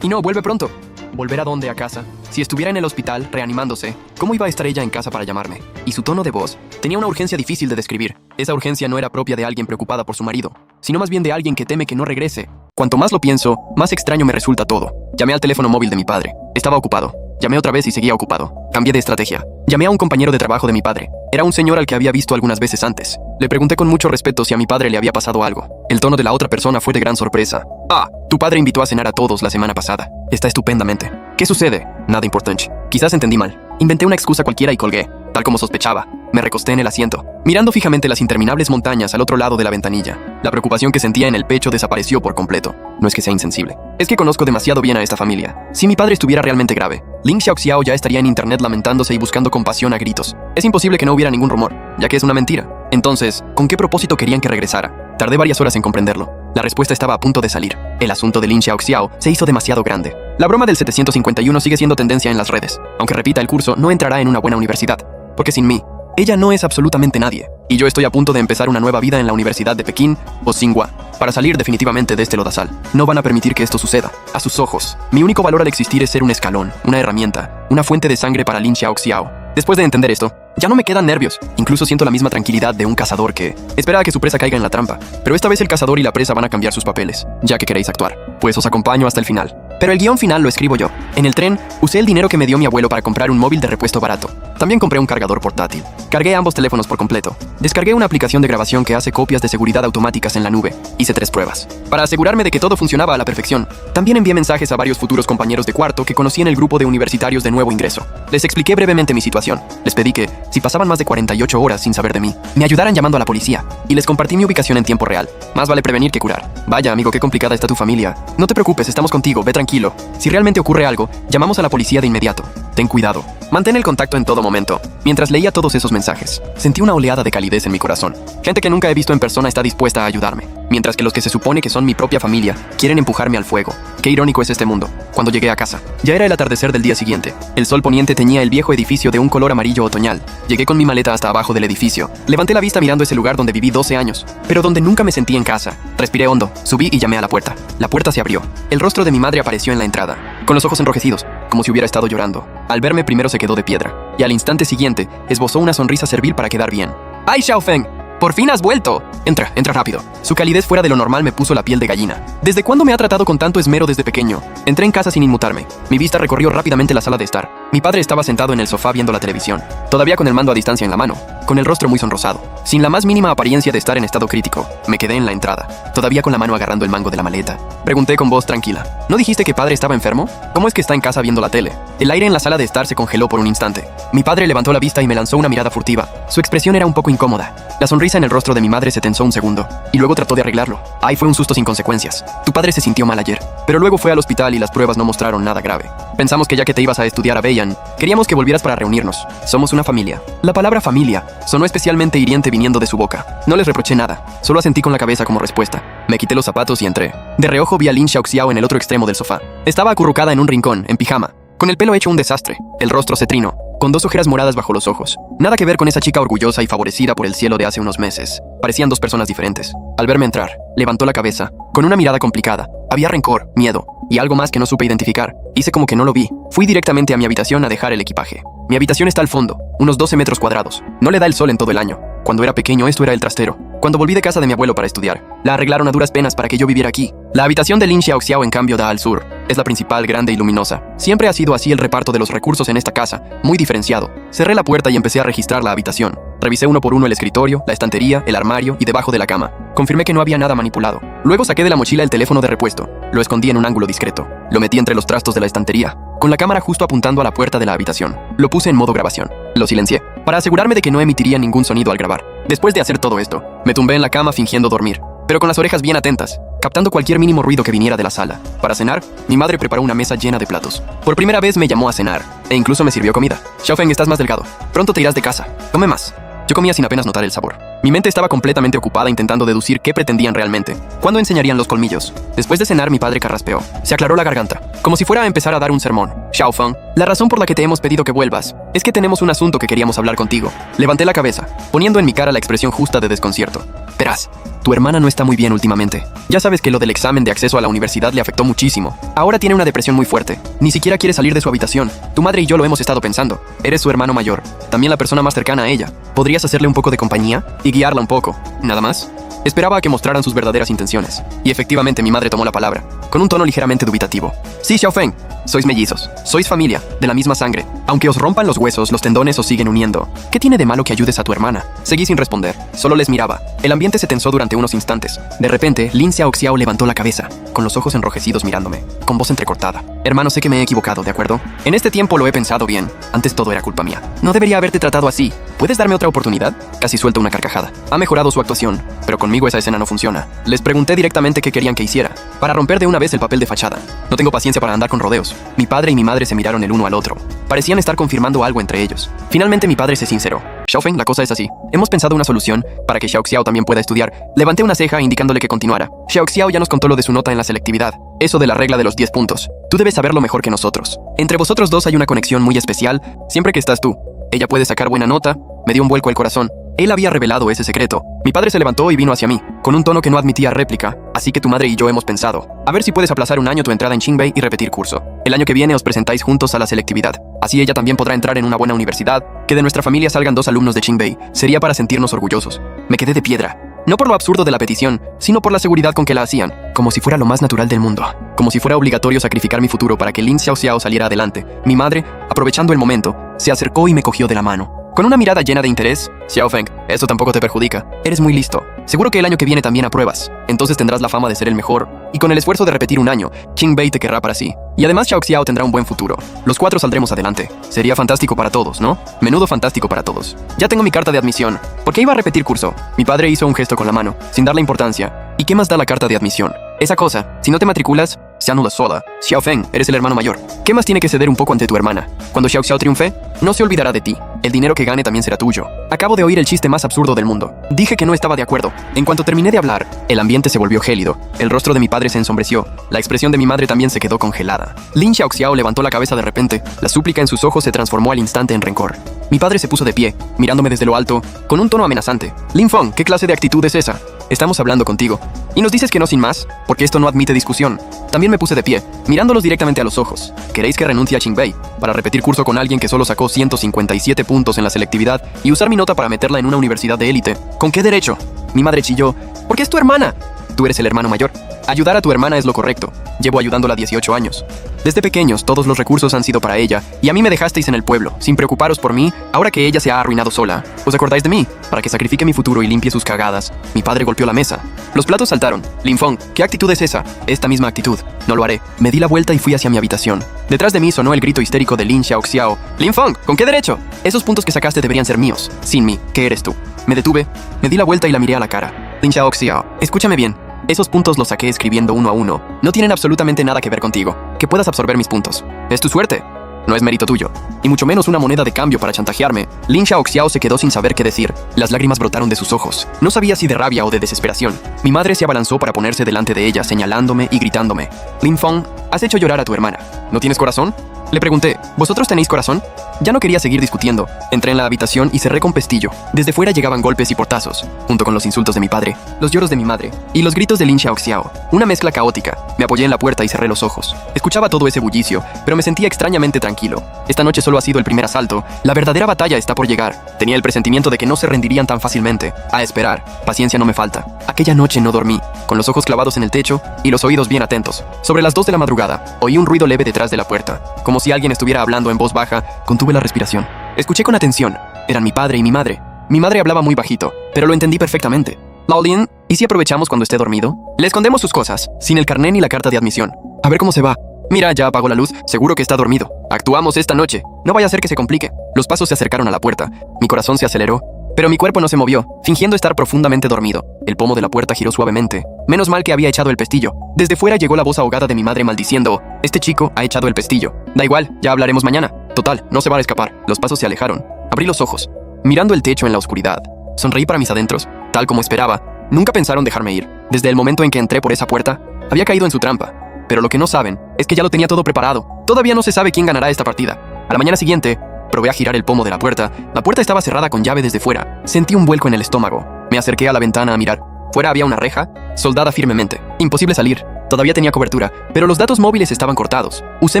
Y no, vuelve pronto. ¿Volver a dónde? ¿A casa? Si estuviera en el hospital, reanimándose, ¿cómo iba a estar ella en casa para llamarme? Y su tono de voz tenía una urgencia difícil de describir. Esa urgencia no era propia de alguien preocupada por su marido, sino más bien de alguien que teme que no regrese. Cuanto más lo pienso, más extraño me resulta todo. Llamé al teléfono móvil de mi padre. Estaba ocupado. Llamé otra vez y seguía ocupado. Cambié de estrategia. Llamé a un compañero de trabajo de mi padre. Era un señor al que había visto algunas veces antes. Le pregunté con mucho respeto si a mi padre le había pasado algo. El tono de la otra persona fue de gran sorpresa. Ah, tu padre invitó a cenar a todos la semana pasada. Está estupendamente. ¿Qué sucede? Nada importante. Quizás entendí mal. Inventé una excusa cualquiera y colgué, tal como sospechaba. Me recosté en el asiento, mirando fijamente las interminables montañas al otro lado de la ventanilla. La preocupación que sentía en el pecho desapareció por completo. No es que sea insensible. Es que conozco demasiado bien a esta familia. Si mi padre estuviera realmente grave, Ling Xiaoxiao ya estaría en internet lamentándose y buscando compasión a gritos. Es imposible que no hubiera ningún rumor, ya que es una mentira. Entonces, ¿con qué propósito querían que regresara? Tardé varias horas en comprenderlo. La respuesta estaba a punto de salir. El asunto de Ling Xiaoxiao se hizo demasiado grande. La broma del 751 sigue siendo tendencia en las redes. Aunque repita el curso, no entrará en una buena universidad. Porque sin mí, ella no es absolutamente nadie. Y yo estoy a punto de empezar una nueva vida en la Universidad de Pekín o Tsinghua. Para salir definitivamente de este lodazal. No van a permitir que esto suceda. A sus ojos, mi único valor al existir es ser un escalón, una herramienta, una fuente de sangre para Ling Xiaoxiao. Después de entender esto, ya no me quedan nervios. Incluso siento la misma tranquilidad de un cazador que espera a que su presa caiga en la trampa. Pero esta vez el cazador y la presa van a cambiar sus papeles, ya que queréis actuar. Pues os acompaño hasta el final. Pero el guión final lo escribo yo. En el tren, usé el dinero que me dio mi abuelo para comprar un móvil de repuesto barato. También compré un cargador portátil. Cargué ambos teléfonos por completo. Descargué una aplicación de grabación que hace copias de seguridad automáticas en la nube. Hice 3 pruebas, para asegurarme de que todo funcionaba a la perfección. También envié mensajes a varios futuros compañeros de cuarto que conocí en el grupo de universitarios de nuevo ingreso. Les expliqué brevemente mi situación. Les pedí que, si pasaban más de 48 horas sin saber de mí, me ayudaran llamando a la policía. Y les compartí mi ubicación en tiempo real. Más vale prevenir que curar. Vaya, amigo, qué complicada está tu familia. No te preocupes, estamos contigo, ve tranquilo. Si realmente ocurre algo, llamamos a la policía de inmediato. Ten cuidado. Mantén el contacto en todo momento. Mientras leía todos esos mensajes, sentí una oleada de calidez en mi corazón. Gente que nunca he visto en persona está dispuesta a ayudarme, mientras que los que se supone que son mi propia familia quieren empujarme al fuego. Qué irónico es este mundo. Cuando llegué a casa, ya era el atardecer del día siguiente. El sol poniente teñía el viejo edificio de un color amarillo otoñal. Llegué con mi maleta hasta abajo del edificio. Levanté la vista mirando ese lugar donde viví 12 años, pero donde nunca me sentí en casa. Respiré hondo, subí y llamé a la puerta. La puerta se abrió. El rostro de mi madre apareció en la entrada, con los ojos enrojecidos, como si hubiera estado llorando. Al verme primero se quedó de piedra, y al instante siguiente esbozó una sonrisa servil para quedar bien. ¡Ay, Xiaofeng! ¡Por fin has vuelto! Entra rápido. Su calidez fuera de lo normal me puso la piel de gallina. ¿Desde cuándo me ha tratado con tanto esmero desde pequeño? Entré en casa sin inmutarme. Mi vista recorrió rápidamente la sala de estar. Mi padre estaba sentado en el sofá viendo la televisión, todavía con el mando a distancia en la mano, con el rostro muy sonrosado, sin la más mínima apariencia de estar en estado crítico. Me quedé en la entrada, todavía con la mano agarrando el mango de la maleta. Pregunté con voz tranquila. ¿No dijiste que padre estaba enfermo? ¿Cómo es que está en casa viendo la tele? El aire en la sala de estar se congeló por un instante. Mi padre levantó la vista y me lanzó una mirada furtiva. Su expresión era un poco incómoda. La sonrisa en el rostro de mi madre se tensó un segundo, y luego trató de arreglarlo. Ay, fue un susto sin consecuencias. Tu padre se sintió mal ayer, pero luego fue al hospital y las pruebas no mostraron nada grave. Pensamos que ya que te ibas a estudiar a Beian, queríamos que volvieras para reunirnos. Somos una familia. La palabra familia sonó especialmente hiriente viniendo de su boca. No les reproché nada, solo asentí con la cabeza como respuesta. Me quité los zapatos y entré. De reojo vi a Ling Xiaoxiao en el otro extremo del sofá. Estaba acurrucada en un rincón, en pijama, con el pelo hecho un desastre, el rostro cetrino, con 2 ojeras moradas bajo los ojos. Nada que ver con esa chica orgullosa y favorecida por el cielo de hace unos meses. Parecían 2 personas diferentes. Al verme entrar, levantó la cabeza, con una mirada complicada. Había rencor, miedo, y algo más que no supe identificar. Hice como que no lo vi. Fui directamente a mi habitación a dejar el equipaje. Mi habitación está al fondo, unos 12 metros cuadrados. No le da el sol en todo el año. Cuando era pequeño, esto era el trastero. Cuando volví de casa de mi abuelo para estudiar, la arreglaron a duras penas para que yo viviera aquí. La habitación de Ling Xiaoxiao, en cambio, da al sur. Es la principal, grande y luminosa. Siempre ha sido así el reparto de los recursos en esta casa, muy diferenciado. Cerré la puerta y empecé a registrar la habitación. Revisé uno por uno el escritorio, la estantería, el armario y debajo de la cama. Confirmé que no había nada manipulado. Luego saqué de la mochila el teléfono de repuesto. Lo escondí en un ángulo discreto. Lo metí entre los trastos de la estantería, con la cámara justo apuntando a la puerta de la habitación. Lo puse en modo grabación. Lo silencié, para asegurarme de que no emitiría ningún sonido al grabar. Después de hacer todo esto, me tumbé en la cama fingiendo dormir, pero con las orejas bien atentas, captando cualquier mínimo ruido que viniera de la sala. Para cenar, mi madre preparó una mesa llena de platos. Por primera vez me llamó a cenar, e incluso me sirvió comida. Xiaofeng, estás más delgado. Pronto te irás de casa. Come más. Yo comía sin apenas notar el sabor. Mi mente estaba completamente ocupada intentando deducir qué pretendían realmente. ¿Cuándo enseñarían los colmillos? Después de cenar, mi padre carraspeó. Se aclaró la garganta, como si fuera a empezar a dar un sermón. Xiaofeng, la razón por la que te hemos pedido que vuelvas es que tenemos un asunto que queríamos hablar contigo. Levanté la cabeza, poniendo en mi cara la expresión justa de desconcierto. Verás, Tu hermana no está muy bien últimamente. Ya sabes que lo del examen de acceso a la universidad le afectó muchísimo. Ahora tiene una depresión muy fuerte. Ni siquiera quiere salir de su habitación. Tu madre y yo lo hemos estado pensando. Eres su hermano mayor. También la persona más cercana a ella. ¿Podrías hacerle un poco de compañía y guiarla un poco? ¿Nada más? Esperaba a que mostraran sus verdaderas intenciones. Y efectivamente mi madre tomó la palabra, con un tono ligeramente dubitativo. Sí, Xiaofeng, sois mellizos, sois familia, de la misma sangre. Aunque os rompan los huesos, los tendones os siguen uniendo. ¿Qué tiene de malo que ayudes a tu hermana? Seguí sin responder, solo les miraba. El ambiente se tensó durante unos instantes. De repente, Lin Xiaoxiao levantó la cabeza, con los ojos enrojecidos mirándome, con voz entrecortada. Hermano, sé que me he equivocado, ¿de acuerdo? En este tiempo lo he pensado bien. Antes todo era culpa mía. No debería haberte tratado así. ¿Puedes darme otra oportunidad? Casi suelto una carcajada. Ha mejorado su actuación, pero conmigo esa escena no funciona. Les pregunté directamente qué querían que hiciera, para romper de una vez el papel de fachada. No tengo paciencia para andar con rodeos. Mi padre y mi madre se miraron el uno al otro. Parecían estar confirmando algo entre ellos. Finalmente mi padre se sinceró. Xiaofeng, la cosa es así. Hemos pensado una solución para que Xiaoxiao también pueda estudiar. Levanté una ceja indicándole que continuara. Xiaoxiao ya nos contó lo de su nota en la selectividad. Eso de la regla de los 10 puntos. Tú debes saberlo mejor que nosotros. Entre vosotros dos hay una conexión muy especial, siempre que estás tú. Ella puede sacar buena nota. Me dio un vuelco al corazón. Él había revelado ese secreto. Mi padre se levantó y vino hacia mí, con un tono que no admitía réplica. Así que tu madre y yo hemos pensado. A ver si puedes aplazar un año tu entrada en Qingbei y repetir curso. El año que viene os presentáis juntos a la selectividad. Así ella también podrá entrar en una buena universidad. Que de nuestra familia salgan 2 alumnos de Qingbei. Sería para sentirnos orgullosos. Me quedé de piedra. No por lo absurdo de la petición, sino por la seguridad con que la hacían. Como si fuera lo más natural del mundo. Como si fuera obligatorio sacrificar mi futuro para que Lin Xiaoxiao saliera adelante. Mi madre, aprovechando el momento, se acercó y me cogió de la mano. Con una mirada llena de interés, Xiaofeng, eso tampoco te perjudica. Eres muy listo. Seguro que el año que viene también apruebas. Entonces tendrás la fama de ser el mejor. Y con el esfuerzo de repetir un año, Qingbei te querrá para sí. Y además Xiaoxiao tendrá un buen futuro. Los 4 saldremos adelante. Sería fantástico para todos, ¿no? Menudo fantástico para todos. Ya tengo mi carta de admisión. ¿Por qué iba a repetir curso? Mi padre hizo un gesto con la mano, sin darle importancia. ¿Y qué más da la carta de admisión? Esa cosa, si no te matriculas, se anula sola. Xiaofeng, eres el hermano mayor. ¿Qué más tiene que ceder un poco ante tu hermana? Cuando Xiaoxiao triunfe, no se olvidará de ti. El dinero que gane también será tuyo. Acabo de oír el chiste más absurdo del mundo. Dije que no estaba de acuerdo. En cuanto terminé de hablar, el ambiente se volvió gélido. El rostro de mi padre se ensombreció. La expresión de mi madre también se quedó congelada. Lin Xiaoxiao levantó la cabeza de repente. La súplica en sus ojos se transformó al instante en rencor. Mi padre se puso de pie, mirándome desde lo alto, con un tono amenazante. Lin Feng, ¿qué clase de actitud es esa? Estamos hablando contigo. ¿Y nos dices que no sin más? Porque esto no admite discusión. También me puse de pie, mirándolos directamente a los ojos. ¿Queréis que renuncie a Qingbei para repetir curso con alguien que solo sacó 157 puntos en la selectividad y usar mi nota para meterla en una universidad de élite? ¿Con qué derecho? Mi madre chilló. Porque es tu hermana. Tú eres el hermano mayor. Ayudar a tu hermana es lo correcto. Llevo ayudándola 18 años. Desde pequeños, todos los recursos han sido para ella, y a mí me dejasteis en el pueblo, sin preocuparos por mí, ahora que ella se ha arruinado sola. ¿Os acordáis de mí? Para que sacrifique mi futuro y limpie sus cagadas. Mi padre golpeó la mesa. Los platos saltaron. Lin Feng, ¿qué actitud es esa? Esta misma actitud. No lo haré. Me di la vuelta y fui hacia mi habitación. Detrás de mí sonó el grito histérico de Lin Xiaoxiao. Lin Feng, ¿con qué derecho? Esos puntos que sacaste deberían ser míos. Sin mí, ¿qué eres tú? Me detuve, me di la vuelta y la miré a la cara. Lin Xiaoxiao, escúchame bien. Esos puntos los saqué escribiendo uno a uno. No tienen absolutamente nada que ver contigo. Que puedas absorber mis puntos. Es tu suerte. No es mérito tuyo. Y mucho menos una moneda de cambio para chantajearme. Lin Xiaoxiao se quedó sin saber qué decir. Las lágrimas brotaron de sus ojos. No sabía si de rabia o de desesperación. Mi madre se abalanzó para ponerse delante de ella, señalándome y gritándome. Lin Feng, has hecho llorar a tu hermana. ¿No tienes corazón? Le pregunté, ¿vosotros tenéis corazón? Ya no quería seguir discutiendo. Entré en la habitación y cerré con pestillo. Desde fuera llegaban golpes y portazos, junto con los insultos de mi padre, los lloros de mi madre y los gritos de Lin Xiaoxiao. Una mezcla caótica. Me apoyé en la puerta y cerré los ojos. Escuchaba todo ese bullicio, pero me sentía extrañamente tranquilo. Esta noche solo ha sido el primer asalto. La verdadera batalla está por llegar. Tenía el presentimiento de que no se rendirían tan fácilmente. A esperar. Paciencia no me falta. Aquella noche no dormí, con los ojos clavados en el techo y los oídos bien atentos. Sobre las 2 de la madrugada, oí un ruido leve detrás de la puerta, como si alguien estuviera hablando en voz baja. Contuve la respiración. Escuché con atención. Eran mi padre y mi madre. Mi madre hablaba muy bajito, pero lo entendí perfectamente. Lao Lin, ¿y si aprovechamos cuando esté dormido? Le escondemos sus cosas, sin el carné ni la carta de admisión. A ver cómo se va. Mira, ya apagó la luz, seguro que está dormido. Actuamos esta noche. No vaya a ser que se complique. Los pasos se acercaron a la puerta. Mi corazón se aceleró, pero mi cuerpo no se movió, fingiendo estar profundamente dormido. El pomo de la puerta giró suavemente. Menos mal que había echado el pestillo. Desde fuera llegó la voz ahogada de mi madre maldiciendo. Este chico ha echado el pestillo. Da igual, ya hablaremos mañana. Total, no se van a escapar. Los pasos se alejaron. Abrí los ojos, mirando el techo en la oscuridad. Sonreí para mis adentros, tal como esperaba. Nunca pensaron dejarme ir. Desde el momento en que entré por esa puerta, había caído en su trampa. Pero lo que no saben es que ya lo tenía todo preparado. Todavía no se sabe quién ganará esta partida. A la mañana siguiente, probé a girar el pomo de la puerta. La puerta estaba cerrada con llave desde fuera. Sentí un vuelco en el estómago. Me acerqué a la ventana a mirar. Fuera había una reja, soldada firmemente. Imposible salir. Todavía tenía cobertura, pero los datos móviles estaban cortados. Usé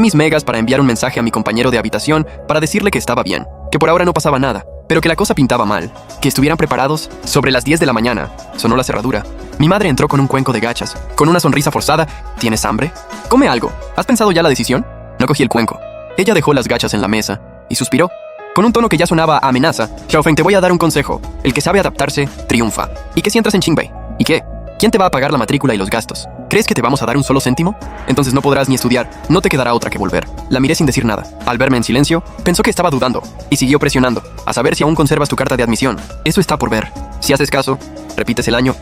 mis megas para enviar un mensaje a mi compañero de habitación para decirle que estaba bien, que por ahora no pasaba nada, pero que la cosa pintaba mal, que estuvieran preparados. Sobre las 10 de la mañana, sonó la cerradura. Mi madre entró con un cuenco de gachas, con una sonrisa forzada. ¿Tienes hambre? Come algo. ¿Has pensado ya la decisión? No cogí el cuenco. Ella dejó las gachas en la mesa y suspiró. Con un tono que ya sonaba a amenaza, Xiaofeng, te voy a dar un consejo. El que sabe adaptarse, triunfa. ¿Y qué si entras en Qingbei? ¿Y qué? ¿Quién te va a pagar la matrícula y los gastos? ¿Crees que te vamos a dar un solo céntimo? Entonces no podrás ni estudiar, no te quedará otra que volver. La miré sin decir nada. Al verme en silencio, pensó que estaba dudando, y siguió presionando, a saber si aún conservas tu carta de admisión. Eso está por ver. Si haces caso, repites el año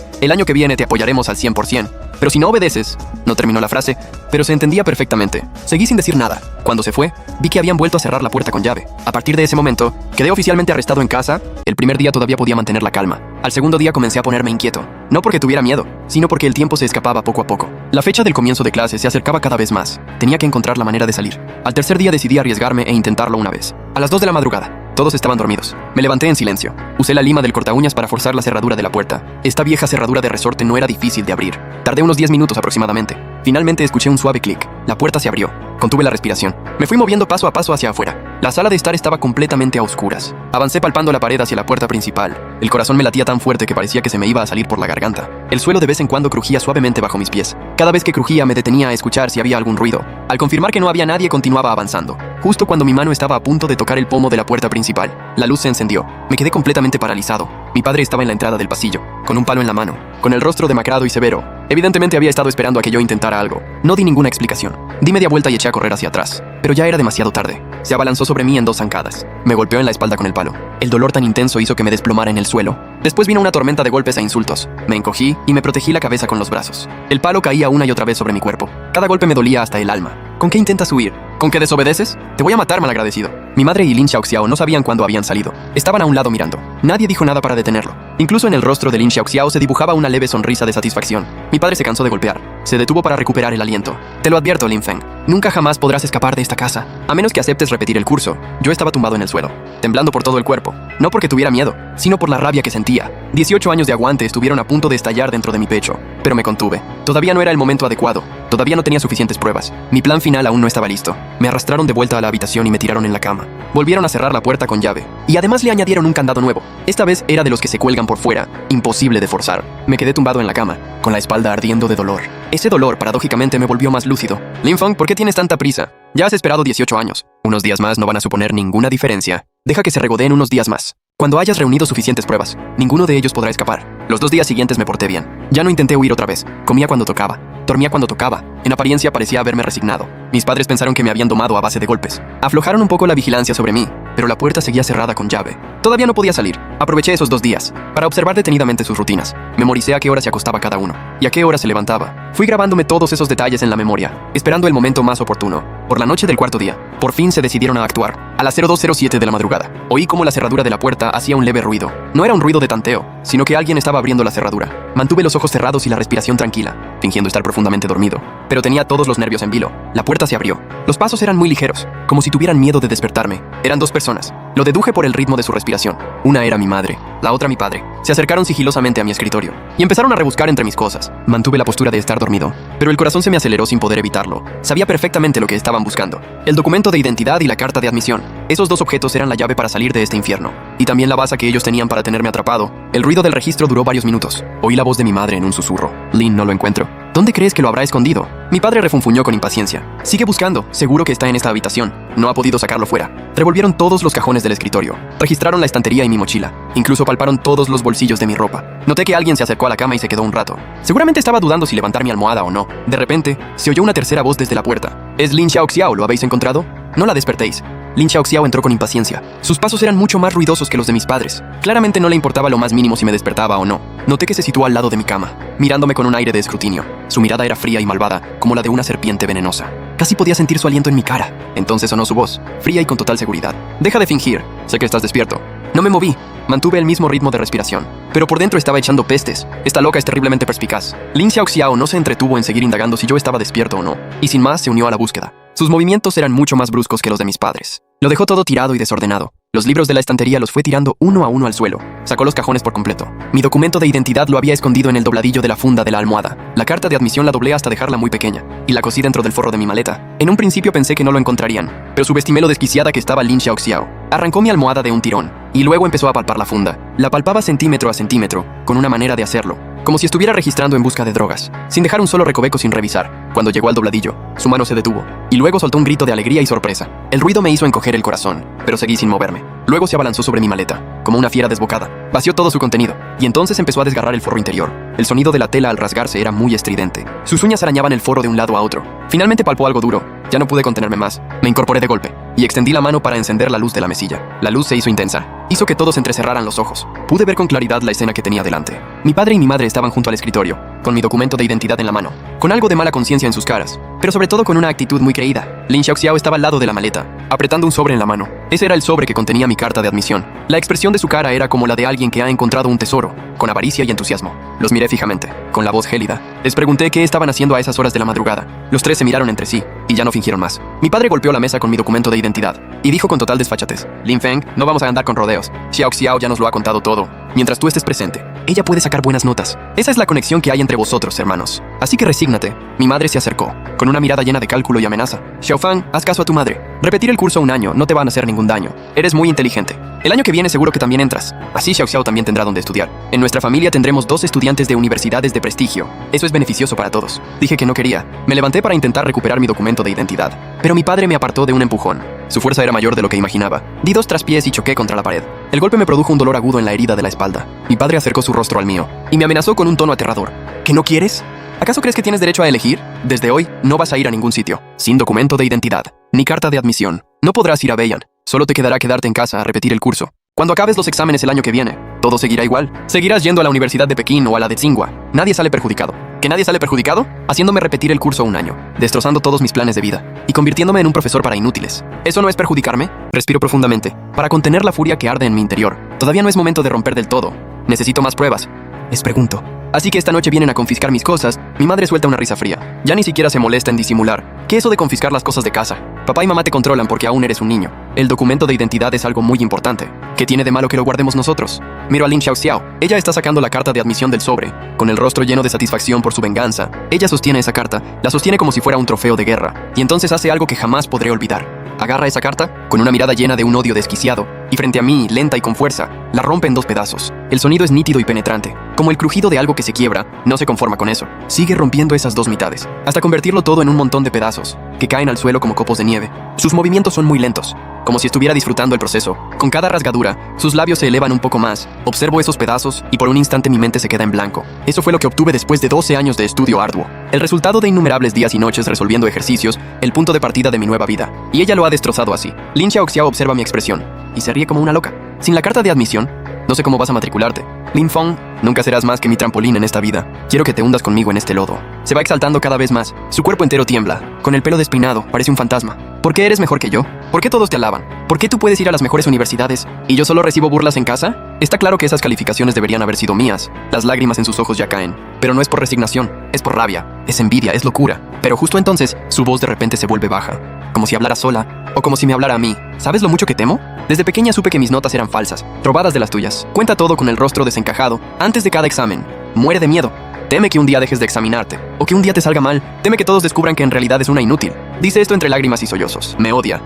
que viene te apoyaremos al 100%. Pero si no obedeces, no terminó la frase, pero se entendía perfectamente. Seguí sin decir nada. Cuando se fue, vi que habían vuelto a cerrar la puerta con llave. A partir de ese momento, quedé oficialmente arrestado en casa. El primer día todavía podía mantener la calma. Al segundo día comencé a ponerme inquieto. No porque tuviera miedo, sino porque el tiempo se escapaba poco a poco. La fecha del comienzo de clase se acercaba cada vez más. Tenía que encontrar la manera de salir. Al tercer día decidí arriesgarme e intentarlo una vez. A las 2 de la madrugada. Todos estaban dormidos. Me levanté en silencio. Usé la lima del cortaúñas para forzar la cerradura de la puerta. Esta vieja cerradura de resorte no era difícil de abrir. Tardé unos 10 minutos aproximadamente. Finalmente escuché un suave clic. La puerta se abrió. Contuve la respiración. Me fui moviendo paso a paso hacia afuera. La sala de estar estaba completamente a oscuras. Avancé palpando la pared hacia la puerta principal. El corazón me latía tan fuerte que parecía que se me iba a salir por la garganta. El suelo de vez en cuando crujía suavemente bajo mis pies. Cada vez que crujía me detenía a escuchar si había algún ruido. Al confirmar que no había nadie, continuaba avanzando. Justo cuando mi mano estaba a punto de tocar el pomo de la puerta principal, la luz se encendió. Me quedé completamente paralizado. Mi padre estaba en la entrada del pasillo, con un palo en la mano, con el rostro demacrado y severo. Evidentemente había estado esperando a que yo intentara algo. No di ninguna explicación. Di media vuelta y eché a correr hacia atrás. Pero ya era demasiado tarde. Se abalanzó sobre mí en 2 zancadas. Me golpeó en la espalda con el palo. El dolor tan intenso hizo que me desplomara en el suelo. Después vino una tormenta de golpes e insultos. Me encogí y me protegí la cabeza con los brazos. El palo caía una y otra vez sobre mi cuerpo. Cada golpe me dolía hasta el alma. ¿Con qué intentas huir? ¿Con qué desobedeces? Te voy a matar, malagradecido. Mi madre y Lin Xiaoxiao no sabían cuándo habían salido. Estaban a un lado mirando. Nadie dijo nada para detenerlo. Incluso en el rostro de Lin Xiaoxiao se dibujaba una leve sonrisa de satisfacción. Mi padre se cansó de golpear. Se detuvo para recuperar el aliento. Te lo advierto, Lin Feng. Nunca jamás podrás escapar de esta casa, a menos que aceptes repetir el curso. Yo estaba tumbado en el suelo, temblando por todo el cuerpo. No porque tuviera miedo, sino por la rabia que sentía. 18 años de aguante estuvieron a punto de estallar dentro de mi pecho, pero me contuve. Todavía no era el momento adecuado. Todavía no tenía suficientes pruebas. Mi plan final aún no estaba listo. Me arrastraron de vuelta a la habitación y me tiraron en la cama. Volvieron a cerrar la puerta con llave. Y además le añadieron un candado nuevo. Esta vez era de los que se cuelgan por fuera. Imposible de forzar. Me quedé tumbado en la cama, con la espalda ardiendo de dolor. Ese dolor, paradójicamente, me volvió más lúcido. Lin Feng, ¿por qué tienes tanta prisa? Ya has esperado 18 años. Unos días más no van a suponer ninguna diferencia. Deja que se regodeen unos días más. Cuando hayas reunido suficientes pruebas, ninguno de ellos podrá escapar. Los 2 días siguientes me porté bien. Ya no intenté huir otra vez. Comía cuando tocaba. Dormía cuando tocaba. En apariencia parecía haberme resignado. Mis padres pensaron que me habían domado a base de golpes. Aflojaron un poco la vigilancia sobre mí, pero la puerta seguía cerrada con llave. Todavía no podía salir. Aproveché esos 2 días para observar detenidamente sus rutinas. Memoricé a qué hora se acostaba cada uno y a qué hora se levantaba. Fui grabándome todos esos detalles en la memoria, esperando el momento más oportuno. Por la noche del 4.º día, por fin se decidieron a actuar. A las 02:07 de la madrugada, oí cómo la cerradura de la puerta hacía un leve ruido. No era un ruido de tanteo, sino que alguien estaba abriendo la cerradura. Mantuve los ojos cerrados y la respiración tranquila, fingiendo estar profundamente dormido. Pero tenía todos los nervios en vilo. La puerta se abrió. Los pasos eran muy ligeros, como si tuvieran miedo de despertarme. Eran 2 personas. Lo deduje por el ritmo de su respiración. Una era mi madre, la otra mi padre. Se acercaron sigilosamente a mi escritorio y empezaron a rebuscar entre mis cosas. Mantuve la postura de estar dormido, pero el corazón se me aceleró sin poder evitarlo. Sabía perfectamente lo que estaban buscando: el documento de identidad y la carta de admisión. Esos 2 objetos eran la llave para salir de este infierno, y también la base que ellos tenían para tenerme atrapado. El ruido del registro duró varios minutos. Oí la voz de mi madre en un susurro. Lin, no lo encuentro. ¿Dónde crees que lo habrá escondido? Mi padre refunfuñó con impaciencia. Sigue buscando, seguro que está en esta habitación. No ha podido sacarlo fuera. Revolvieron todos los cajones del escritorio. Registraron la estantería y mi mochila. Incluso palparon todos los bolsillos de mi ropa. Noté que alguien se acercó a la cama y se quedó un rato. Seguramente estaba dudando si levantar mi almohada o no. De repente, se oyó una tercera voz desde la puerta. ¿Es Lin Xiaoxiao? ¿Lo habéis encontrado? No la despertéis. Lin Xiaoxiao entró con impaciencia. Sus pasos eran mucho más ruidosos que los de mis padres. Claramente no le importaba lo más mínimo si me despertaba o no. Noté que se situó al lado de mi cama, mirándome con un aire de escrutinio. Su mirada era fría y malvada, como la de una serpiente venenosa. Casi podía sentir su aliento en mi cara. Entonces sonó su voz, fría y con total seguridad. Deja de fingir. Sé que estás despierto. No me moví. Mantuve el mismo ritmo de respiración, pero por dentro estaba echando pestes. Esta loca es terriblemente perspicaz. Lin Xiaoxiao no se entretuvo en seguir indagando si yo estaba despierto o no, y sin más se unió a la búsqueda. Sus movimientos eran mucho más bruscos que los de mis padres. Lo dejó todo tirado y desordenado. Los libros de la estantería los fue tirando uno a uno al suelo. Sacó los cajones por completo. Mi documento de identidad lo había escondido en el dobladillo de la funda de la almohada. La carta de admisión la doblé hasta dejarla muy pequeña y la cosí dentro del forro de mi maleta. En un principio pensé que no lo encontrarían, pero subestimé lo desquiciada que estaba Lin Xiaoxiao. Arrancó mi almohada de un tirón y luego empezó a palpar la funda. La palpaba centímetro a centímetro, con una manera de hacerlo, como si estuviera registrando en busca de drogas, sin dejar un solo recoveco sin revisar. Cuando llegó al dobladillo, su mano se detuvo y luego soltó un grito de alegría y sorpresa. El ruido me hizo encoger el corazón, pero seguí sin moverme. Luego se abalanzó sobre mi maleta, como una fiera desbocada. Vació todo su contenido y entonces empezó a desgarrar el forro interior. El sonido de la tela al rasgarse era muy estridente. Sus uñas arañaban el forro de un lado a otro. Finalmente palpó algo duro. Ya no pude contenerme más. Me incorporé de golpe y extendí la mano para encender la luz de la mesilla. La luz se hizo intensa. Hizo que todos entrecerraran los ojos. Pude ver con claridad la escena que tenía delante. Mi padre y mi madre estaban junto al escritorio, con mi documento de identidad en la mano, con algo de mala conciencia en sus caras, pero sobre todo con una actitud muy creída. Lin Xiaoxiao estaba al lado de la maleta, apretando un sobre en la mano. Ese era el sobre que contenía mi carta de admisión. La expresión de su cara era como la de alguien que ha encontrado un tesoro, con avaricia y entusiasmo. Los miré fijamente, con la voz gélida. Les pregunté qué estaban haciendo a esas horas de la madrugada. Los tres se miraron entre sí, y ya no fingieron más. Mi padre golpeó la mesa con mi documento de identidad, y dijo con total desfachatez: Lin Feng, no vamos a andar con rodeos. Xiaoxiao ya nos lo ha contado todo. Mientras tú estés presente, ella puede sacar buenas notas. Esa es la conexión que hay entre vosotros, hermanos. Así que resígnate. Mi madre se acercó, con una mirada llena de cálculo y amenaza. Xiaofang, haz caso a tu madre. Repetir el curso un año no te van a hacer ningún daño. Eres muy inteligente. El año que viene seguro que también entras. Así Xiaoxiao también tendrá donde estudiar. En nuestra familia tendremos 2 estudiantes de universidades de prestigio. Eso es beneficioso para todos. Dije que no quería. Me levanté para intentar recuperar mi documento de identidad, pero mi padre me apartó de un empujón. Su fuerza era mayor de lo que imaginaba. Di 2 traspiés y choqué contra la pared. El golpe me produjo un dolor agudo en la herida de la espalda. Mi padre acercó su rostro al mío y me amenazó con un tono aterrador. ¿Que no quieres? ¿Acaso crees que tienes derecho a elegir? Desde hoy no vas a ir a ningún sitio, sin documento de identidad, ni carta de admisión. No podrás ir a Beian. Solo te quedará quedarte en casa a repetir el curso. Cuando acabes los exámenes el año que viene, todo seguirá igual. Seguirás yendo a la Universidad de Pekín o a la de Tsinghua. Nadie sale perjudicado. ¿Que nadie sale perjudicado? Haciéndome repetir el curso un año, destrozando todos mis planes de vida y convirtiéndome en un profesor para inútiles. ¿Eso no es perjudicarme? Respiro profundamente, para contener la furia que arde en mi interior. Todavía no es momento de romper del todo. Necesito más pruebas. Les pregunto. Así que esta noche vienen a confiscar mis cosas. Mi madre suelta una risa fría. Ya ni siquiera se molesta en disimular. ¿Qué es eso de confiscar las cosas de casa? Papá y mamá te controlan porque aún eres un niño. El documento de identidad es algo muy importante. ¿Qué tiene de malo que lo guardemos nosotros? Miro a Lin Xiaoxiao. Ella está sacando la carta de admisión del sobre, con el rostro lleno de satisfacción por su venganza. Ella sostiene esa carta, la sostiene como si fuera un trofeo de guerra, y entonces hace algo que jamás podré olvidar. Agarra esa carta, con una mirada llena de un odio desquiciado, y frente a mí, lenta y con fuerza, la rompe en 2 pedazos. El sonido es nítido y penetrante, como el crujido de algo que se quiebra. No se conforma con eso. Sigue rompiendo esas 2 mitades, hasta convertirlo todo en un montón de pedazos, que caen al suelo como copos de nieve. Sus movimientos son muy lentos, como si estuviera disfrutando el proceso. Con cada rasgadura, sus labios se elevan un poco más. Observo esos pedazos y por un instante mi mente se queda en blanco. Eso fue lo que obtuve después de 12 años de estudio arduo. El resultado de innumerables días y noches resolviendo ejercicios, el punto de partida de mi nueva vida. Y ella lo ha destrozado así. Lin Xiaoxiao observa mi expresión y se ríe como una loca. Sin la carta de admisión, no sé cómo vas a matricularte. Lin Feng, nunca serás más que mi trampolín en esta vida. Quiero que te hundas conmigo en este lodo. Se va exaltando cada vez más. Su cuerpo entero tiembla. Con el pelo despeinado, parece un fantasma. ¿Por qué eres mejor que yo? ¿Por qué todos te alaban? ¿Por qué tú puedes ir a las mejores universidades y yo solo recibo burlas en casa? Está claro que esas calificaciones deberían haber sido mías. Las lágrimas en sus ojos ya caen. Pero no es por resignación, es por rabia, es envidia, es locura. Pero justo entonces, su voz de repente se vuelve baja. Como si hablara sola, o como si me hablara a mí. ¿Sabes lo mucho que temo? Desde pequeña supe que mis notas eran falsas, robadas de las tuyas. Cuenta todo con el rostro desencajado, antes de cada examen. Muere de miedo. Teme que un día dejes de examinarte, o que un día te salga mal. Teme que todos descubran que en realidad es una inútil. Dice esto entre lágrimas y sollozos. Me odia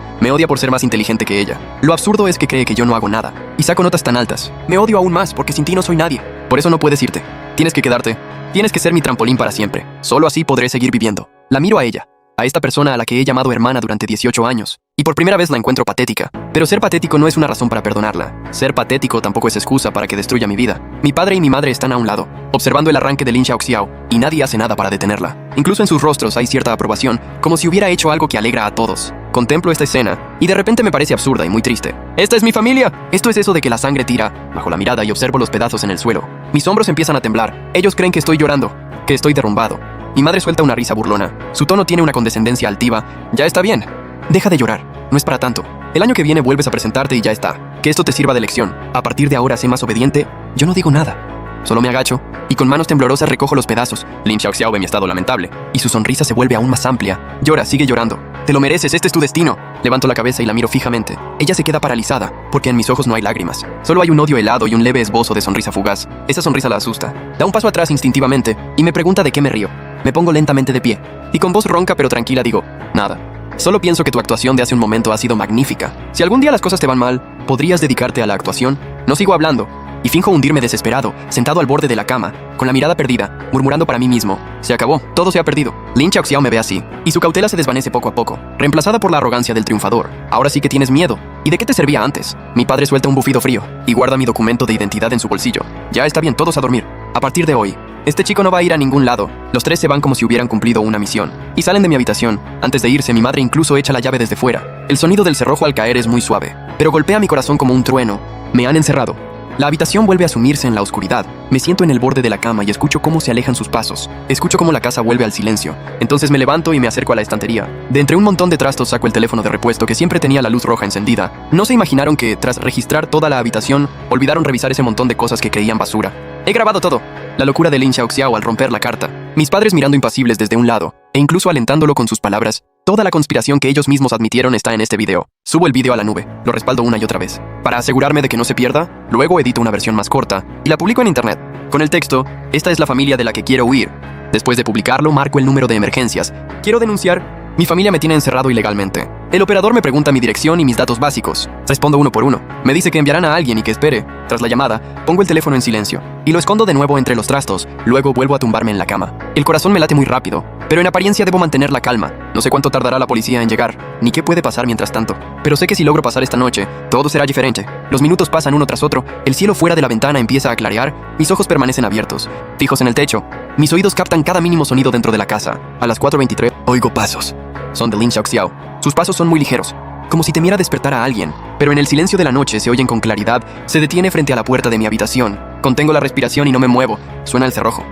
por ser más inteligente que ella. Lo absurdo es que cree que yo no hago nada, y saco notas tan altas. Me odio aún más porque sin ti no soy nadie. Por eso no puedes irte. Tienes que quedarte. Tienes que ser mi trampolín para siempre. Solo así podré seguir viviendo. La miro a ella, a esta persona a la que he llamado hermana durante 18 años. Y por primera vez la encuentro patética. Pero ser patético no es una razón para perdonarla. Ser patético tampoco es excusa para que destruya mi vida. Mi padre y mi madre están a un lado, observando el arranque de Lin Xiaoxiao, y nadie hace nada para detenerla. Incluso en sus rostros hay cierta aprobación, como si hubiera hecho algo que alegra a todos. Contemplo esta escena, y de repente me parece absurda y muy triste. ¡Esta es mi familia! Esto es eso de que la sangre tira bajo la mirada y observo los pedazos en el suelo. Mis hombros empiezan a temblar. Ellos creen que estoy llorando, que estoy derrumbado. Mi madre suelta una risa burlona. Su tono tiene una condescendencia altiva. Ya está bien. Deja de llorar. No es para tanto. El año que viene vuelves a presentarte y ya está. Que esto te sirva de lección. A partir de ahora sé más obediente. Yo no digo nada. Solo me agacho y con manos temblorosas recojo los pedazos. Lin Xiaoxiao ve mi estado lamentable y su sonrisa se vuelve aún más amplia. Llora, sigue llorando. Te lo mereces, este es tu destino. Levanto la cabeza y la miro fijamente. Ella se queda paralizada, porque en mis ojos no hay lágrimas. Solo hay un odio helado y un leve esbozo de sonrisa fugaz. Esa sonrisa la asusta. Da un paso atrás instintivamente y me pregunta de qué me río. Me pongo lentamente de pie y con voz ronca pero tranquila digo, nada. Solo pienso que tu actuación de hace un momento ha sido magnífica. Si algún día las cosas te van mal, ¿podrías dedicarte a la actuación? No sigo hablando y finjo hundirme desesperado, sentado al borde de la cama, con la mirada perdida, murmurando para mí mismo. Se acabó, todo se ha perdido. Lin Xiaoxiao me ve así, y su cautela se desvanece poco a poco, reemplazada por la arrogancia del triunfador. Ahora sí que tienes miedo. ¿Y de qué te servía antes? Mi padre suelta un bufido frío y guarda mi documento de identidad en su bolsillo. Ya está bien, todos a dormir. A partir de hoy, este chico no va a ir a ningún lado. Los tres se van como si hubieran cumplido una misión. Y salen de mi habitación. Antes de irse, mi madre incluso echa la llave desde fuera. El sonido del cerrojo al caer es muy suave, pero golpea mi corazón como un trueno. Me han encerrado. La habitación vuelve a sumirse en la oscuridad. Me siento en el borde de la cama y escucho cómo se alejan sus pasos. Escucho cómo la casa vuelve al silencio. Entonces me levanto y me acerco a la estantería. De entre un montón de trastos saco el teléfono de repuesto que siempre tenía la luz roja encendida. No se imaginaron que, tras registrar toda la habitación, olvidaron revisar ese montón de cosas que creían basura. He grabado todo. La locura de Lin Xiaoxiao al romper la carta. Mis padres mirando impasibles desde un lado, e incluso alentándolo con sus palabras. Toda la conspiración que ellos mismos admitieron está en este video. Subo el video a la nube, lo respaldo una y otra vez. Para asegurarme de que no se pierda, luego edito una versión más corta y la publico en internet. Con el texto, esta es la familia de la que quiero huir. Después de publicarlo, marco el número de emergencias. Quiero denunciar. Mi familia me tiene encerrado ilegalmente. El operador me pregunta mi dirección y mis datos básicos. Respondo uno por uno. Me dice que enviarán a alguien y que espere. Tras la llamada, pongo el teléfono en silencio y lo escondo de nuevo entre los trastos. Luego vuelvo a tumbarme en la cama. El corazón me late muy rápido, pero en apariencia debo mantener la calma. No sé cuánto tardará la policía en llegar, ni qué puede pasar mientras tanto. Pero sé que si logro pasar esta noche, todo será diferente. Los minutos pasan uno tras otro, el cielo fuera de la ventana empieza a clarear, mis ojos permanecen abiertos, fijos en el techo. Mis oídos captan cada mínimo sonido dentro de la casa. A las 4:23, oigo pasos. Son de Lin Xiaoxiao. Sus pasos son muy ligeros, como si temiera despertar a alguien, pero en el silencio de la noche se oyen con claridad. Se detiene frente a la puerta de mi habitación. Contengo la respiración y no me muevo. Suena el cerrojo.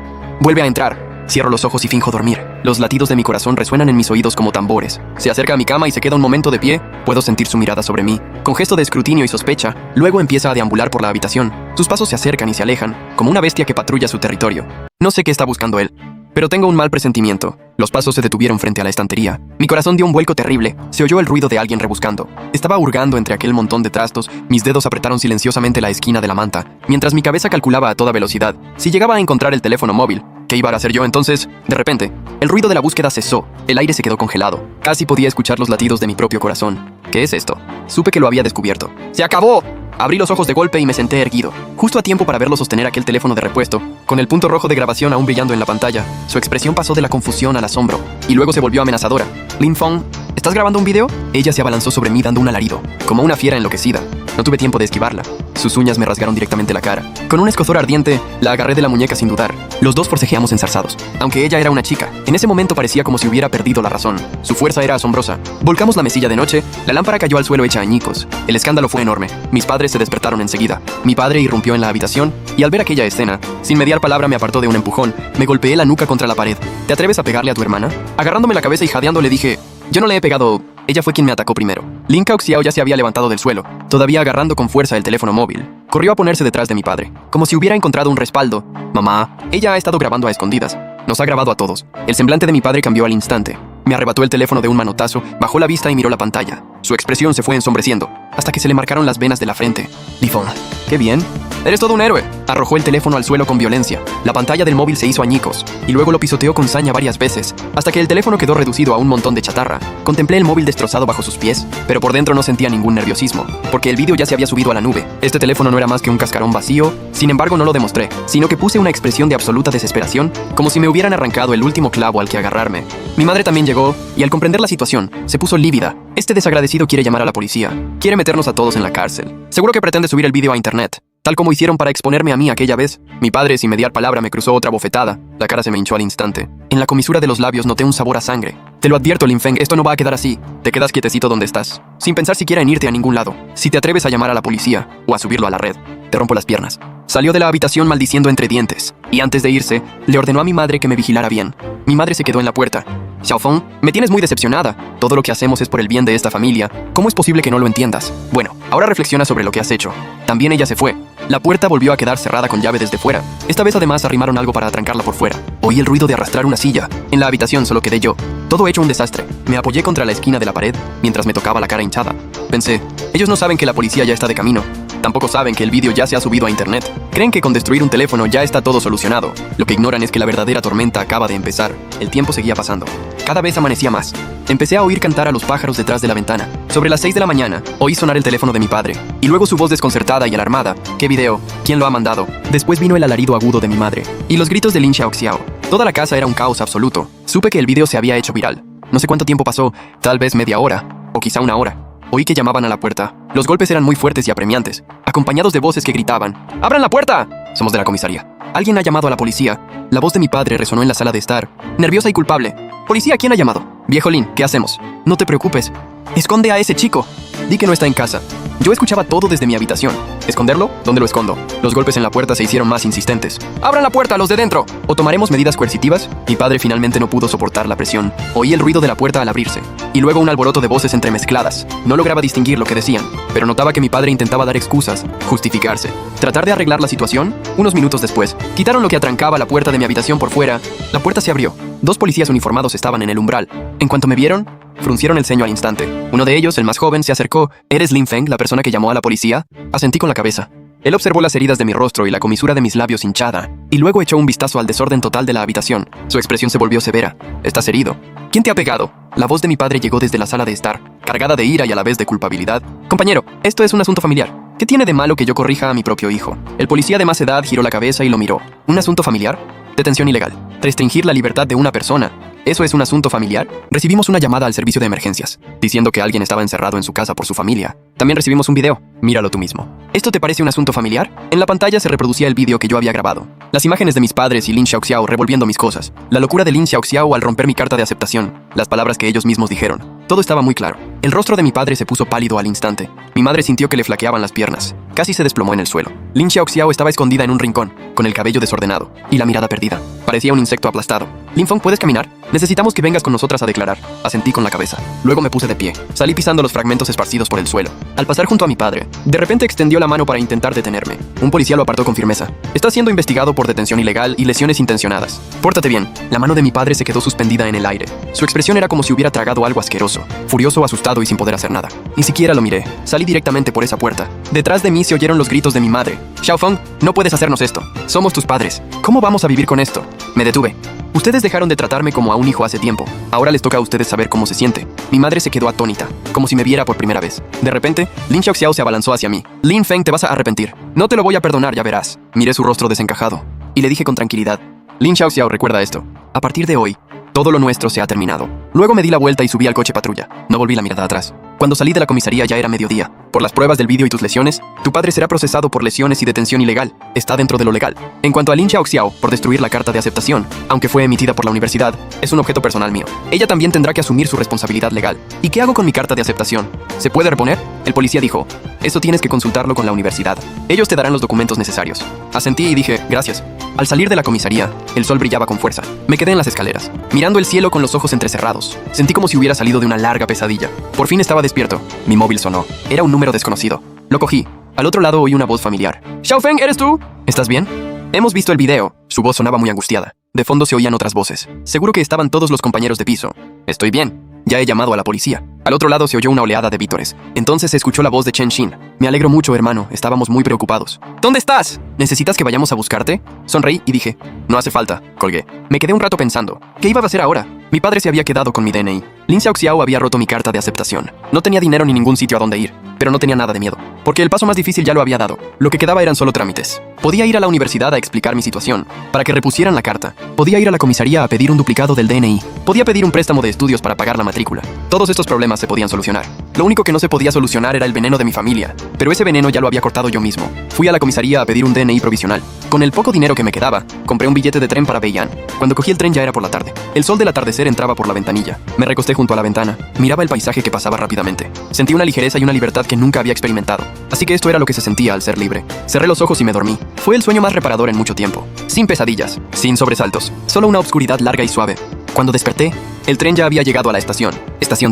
Vuelve a entrar. Cierro los ojos y finjo dormir. Los latidos de mi corazón resuenan en mis oídos como tambores. Se acerca a mi cama y se queda un momento de pie. Puedo sentir su mirada sobre mí. Con gesto de escrutinio y sospecha, luego empieza a deambular por la habitación. Sus pasos se acercan y se alejan, como una bestia que patrulla su territorio. No sé qué está buscando él, pero tengo un mal presentimiento. Los pasos se detuvieron frente a la estantería. Mi corazón dio un vuelco terrible. Se oyó el ruido de alguien rebuscando. Estaba hurgando entre aquel montón de trastos. Mis dedos apretaron silenciosamente la esquina de la manta, mientras mi cabeza calculaba a toda velocidad si llegaba a encontrar el teléfono móvil. ¿Qué iba a hacer yo entonces? De repente, el ruido de la búsqueda cesó. El aire se quedó congelado. Casi podía escuchar los latidos de mi propio corazón. ¿Qué es esto? Supe que lo había descubierto. ¡Se acabó! Abrí los ojos de golpe y me senté erguido, justo a tiempo para verlo sostener aquel teléfono de repuesto, con el punto rojo de grabación aún brillando en la pantalla. Su expresión pasó de la confusión al asombro, y luego se volvió amenazadora. Lin Feng, ¿estás grabando un video? Ella se abalanzó sobre mí dando un alarido, como una fiera enloquecida. No tuve tiempo de esquivarla. Sus uñas me rasgaron directamente la cara. Con un escozor ardiente, la agarré de la muñeca sin dudar. Los dos forcejeamos enzarzados. Aunque ella era una chica, en ese momento parecía como si hubiera perdido la razón. Su fuerza era asombrosa. Volcamos la mesilla de noche, la lámpara cayó al suelo hecha añicos. El escándalo fue enorme. Mis padres se despertaron enseguida. Mi padre irrumpió en la habitación y al ver aquella escena, sin mediar palabra me apartó de un empujón. Me golpeé la nuca contra la pared. ¿Te atreves a pegarle a tu hermana? Agarrándome la cabeza y jadeando le dije, yo no le he pegado. Ella fue quien me atacó primero. Lin Xiaoxiao ya se había levantado del suelo, todavía agarrando con fuerza el teléfono móvil. Corrió a ponerse detrás de mi padre, como si hubiera encontrado un respaldo. Mamá, ella ha estado grabando a escondidas. Nos ha grabado a todos. El semblante de mi padre cambió al instante. Me arrebató el teléfono de un manotazo, bajó la vista y miró la pantalla. Su expresión se fue ensombreciendo, hasta que se le marcaron las venas de la frente. Lifon, qué bien. Eres todo un héroe. Arrojó el teléfono al suelo con violencia. La pantalla del móvil se hizo añicos, y luego lo pisoteó con saña varias veces, hasta que el teléfono quedó reducido a un montón de chatarra. Contemplé el móvil destrozado bajo sus pies, pero por dentro no sentía ningún nerviosismo, porque el vídeo ya se había subido a la nube. Este teléfono no era más que un cascarón vacío, sin embargo no lo demostré, sino que puse una expresión de absoluta desesperación, como si me hubieran arrancado el último clavo al que agarrarme. Mi madre también llegó, y al comprender la situación, se puso lívida. Este desagradecido quiere llamar a la policía. Quiere meternos a todos en la cárcel. Seguro que pretende subir el vídeo a internet, tal como hicieron para exponerme a mí aquella vez. Mi padre, sin mediar palabra, me cruzó otra bofetada. La cara se me hinchó al instante. En la comisura de los labios noté un sabor a sangre. Te lo advierto, Lin Feng, esto no va a quedar así. Te quedas quietecito donde estás, sin pensar siquiera en irte a ningún lado. Si te atreves a llamar a la policía o a subirlo a la red, te rompo las piernas. Salió de la habitación maldiciendo entre dientes, y antes de irse, le ordenó a mi madre que me vigilara bien. Mi madre se quedó en la puerta. Xiaofeng, me tienes muy decepcionada. Todo lo que hacemos es por el bien de esta familia. ¿Cómo es posible que no lo entiendas? Bueno, ahora reflexiona sobre lo que has hecho. También ella se fue. La puerta volvió a quedar cerrada con llave desde fuera. Esta vez además arrimaron algo para atrancarla por fuera. Oí el ruido de arrastrar una silla. En la habitación solo quedé yo. Todo hecho un desastre. Me apoyé contra la esquina de la pared mientras me tocaba la cara hinchada. Pensé, ellos no saben que la policía ya está de camino. Tampoco saben que el vídeo ya se ha subido a internet. Creen que con destruir un teléfono ya está todo solucionado. Lo que ignoran es que la verdadera tormenta acaba de empezar. El tiempo seguía pasando. Cada vez amanecía más. Empecé a oír cantar a los pájaros detrás de la ventana. Sobre las 6 de la mañana, oí sonar el teléfono de mi padre. Y luego su voz desconcertada y alarmada. ¿Qué video? ¿Quién lo ha mandado? Después vino el alarido agudo de mi madre. Y los gritos de Lin Xiaoxiao. Toda la casa era un caos absoluto. Supe que el video se había hecho viral. No sé cuánto tiempo pasó, tal vez media hora. O quizá una hora. Oí que llamaban a la puerta. Los golpes eran muy fuertes y apremiantes, acompañados de voces que gritaban: ¡Abran la puerta! Somos de la comisaría. Alguien ha llamado a la policía. La voz de mi padre resonó en la sala de estar, nerviosa y culpable. Policía, ¿quién ha llamado? Viejo Lin, ¿qué hacemos? No te preocupes. Esconde a ese chico. Di que no está en casa. Yo escuchaba todo desde mi habitación. ¿Esconderlo? ¿Dónde lo escondo? Los golpes en la puerta se hicieron más insistentes. ¡Abran la puerta, los de dentro! ¿O tomaremos medidas coercitivas? Mi padre finalmente no pudo soportar la presión. Oí el ruido de la puerta al abrirse. Y luego un alboroto de voces entremezcladas. No lograba distinguir lo que decían, pero notaba que mi padre intentaba dar excusas, justificarse, tratar de arreglar la situación. Unos minutos después, quitaron lo que atrancaba la puerta de mi habitación por fuera. La puerta se abrió. 2 policías uniformados estaban en el umbral. En cuanto me vieron, fruncieron el ceño al instante. Uno de ellos, el más joven, se acercó. ¿Eres Lin Feng, la persona que llamó a la policía? Asentí con la cabeza. Él observó las heridas de mi rostro y la comisura de mis labios hinchada, y luego echó un vistazo al desorden total de la habitación. Su expresión se volvió severa. ¿Estás herido? ¿Quién te ha pegado? La voz de mi padre llegó desde la sala de estar, cargada de ira y a la vez de culpabilidad. Compañero, esto es un asunto familiar. ¿Qué tiene de malo que yo corrija a mi propio hijo? El policía de más edad giró la cabeza y lo miró. ¿Un asunto familiar? Detención ilegal. Restringir la libertad de una persona. ¿Eso es un asunto familiar? Recibimos una llamada al servicio de emergencias, diciendo que alguien estaba encerrado en su casa por su familia. También recibimos un video. Míralo tú mismo. ¿Esto te parece un asunto familiar? En la pantalla se reproducía el vídeo que yo había grabado. Las imágenes de mis padres y Lin Xiaoxiao revolviendo mis cosas. La locura de Lin Xiaoxiao al romper mi carta de aceptación. Las palabras que ellos mismos dijeron. Todo estaba muy claro. El rostro de mi padre se puso pálido al instante. Mi madre sintió que le flaqueaban las piernas. Casi se desplomó en el suelo. Lin Xiaoxiao estaba escondida en un rincón, con el cabello desordenado y la mirada perdida. Parecía un insecto aplastado. Lin Feng, ¿puedes caminar? Necesitamos que vengas con nosotras a declarar. Asentí con la cabeza. Luego me puse de pie. Salí pisando los fragmentos esparcidos por el suelo. Al pasar junto a mi padre, de repente extendió la mano para intentar detenerme. Un policía lo apartó con firmeza. Está siendo investigado por detención ilegal y lesiones intencionadas. Pórtate bien. La mano de mi padre se quedó suspendida en el aire. Su expresión era como si hubiera tragado algo asqueroso. Furioso, asustado y sin poder hacer nada. Ni siquiera lo miré. Salí directamente por esa puerta. Detrás de mí se oyeron los gritos de mi madre. Xiaofeng, no puedes hacernos esto. Somos tus padres. ¿Cómo vamos a vivir con esto? Me detuve. Ustedes dejaron de tratarme como a un hijo hace tiempo. Ahora les toca a ustedes saber cómo se siente. Mi madre se quedó atónita, como si me viera por primera vez. De repente, Lin Xiaoxiao se abalanzó hacia mí. Lin Feng, te vas a arrepentir. No te lo voy a perdonar, ya verás. Miré su rostro desencajado y le dije con tranquilidad: Lin Xiaoxiao, recuerda esto. A partir de hoy, todo lo nuestro se ha terminado. Luego me di la vuelta y subí al coche patrulla. No volví la mirada atrás. Cuando salí de la comisaría ya era mediodía. Por las pruebas del vídeo y tus lesiones, tu padre será procesado por lesiones y detención ilegal. Está dentro de lo legal. En cuanto a Lin Xiaoxiao, por destruir la carta de aceptación, aunque fue emitida por la universidad, es un objeto personal mío. Ella también tendrá que asumir su responsabilidad legal. ¿Y qué hago con mi carta de aceptación? ¿Se puede reponer? El policía dijo: eso tienes que consultarlo con la universidad. Ellos te darán los documentos necesarios. Asentí y dije: gracias. Al salir de la comisaría, el sol brillaba con fuerza. Me quedé en las escaleras, mirando el cielo con los ojos entrecerrados. Sentí como si hubiera salido de una larga pesadilla. Por fin estaba despierto. Mi móvil sonó. Era un número desconocido. Lo cogí. Al otro lado oí una voz familiar. «Xiaofeng, ¿eres tú? ¿Estás bien?» Hemos visto el video. Su voz sonaba muy angustiada. De fondo se oían otras voces. Seguro que estaban todos los compañeros de piso. Estoy bien. Ya he llamado a la policía. Al otro lado se oyó una oleada de vítores. Entonces se escuchó la voz de Chen Xin. Me alegro mucho, hermano. Estábamos muy preocupados. ¿Dónde estás? ¿Necesitas que vayamos a buscarte? Sonreí y dije: no hace falta. Colgué. Me quedé un rato pensando. ¿Qué iba a hacer ahora? Mi padre se había quedado con mi DNI. Lin Xiaoxiao había roto mi carta de aceptación. No tenía dinero ni ningún sitio a donde ir, pero no tenía nada de miedo, porque el paso más difícil ya lo había dado. Lo que quedaba eran solo trámites. Podía ir a la universidad a explicar mi situación, para que repusieran la carta. Podía ir a la comisaría a pedir un duplicado del DNI. Podía pedir un préstamo de estudios para pagar la matrícula. Todos estos problemas se podían solucionar. Lo único que no se podía solucionar era el veneno de mi familia, pero ese veneno ya lo había cortado yo mismo. Fui a la comisaría a pedir un DNI provisional. Con el poco dinero que me quedaba, compré un billete de tren para Beiyang. Cuando cogí el tren ya era por la tarde. El sol del atardecer entraba por la ventanilla. Me recosté junto a la ventana. Miraba el paisaje que pasaba rápidamente. Sentí una ligereza y una libertad que nunca había experimentado. Así que esto era lo que se sentía al ser libre. Cerré los ojos y me dormí. Fue el sueño más reparador en mucho tiempo. Sin pesadillas, sin sobresaltos, solo una obscuridad larga y suave. Cuando desperté, El tren ya había llegado a la estación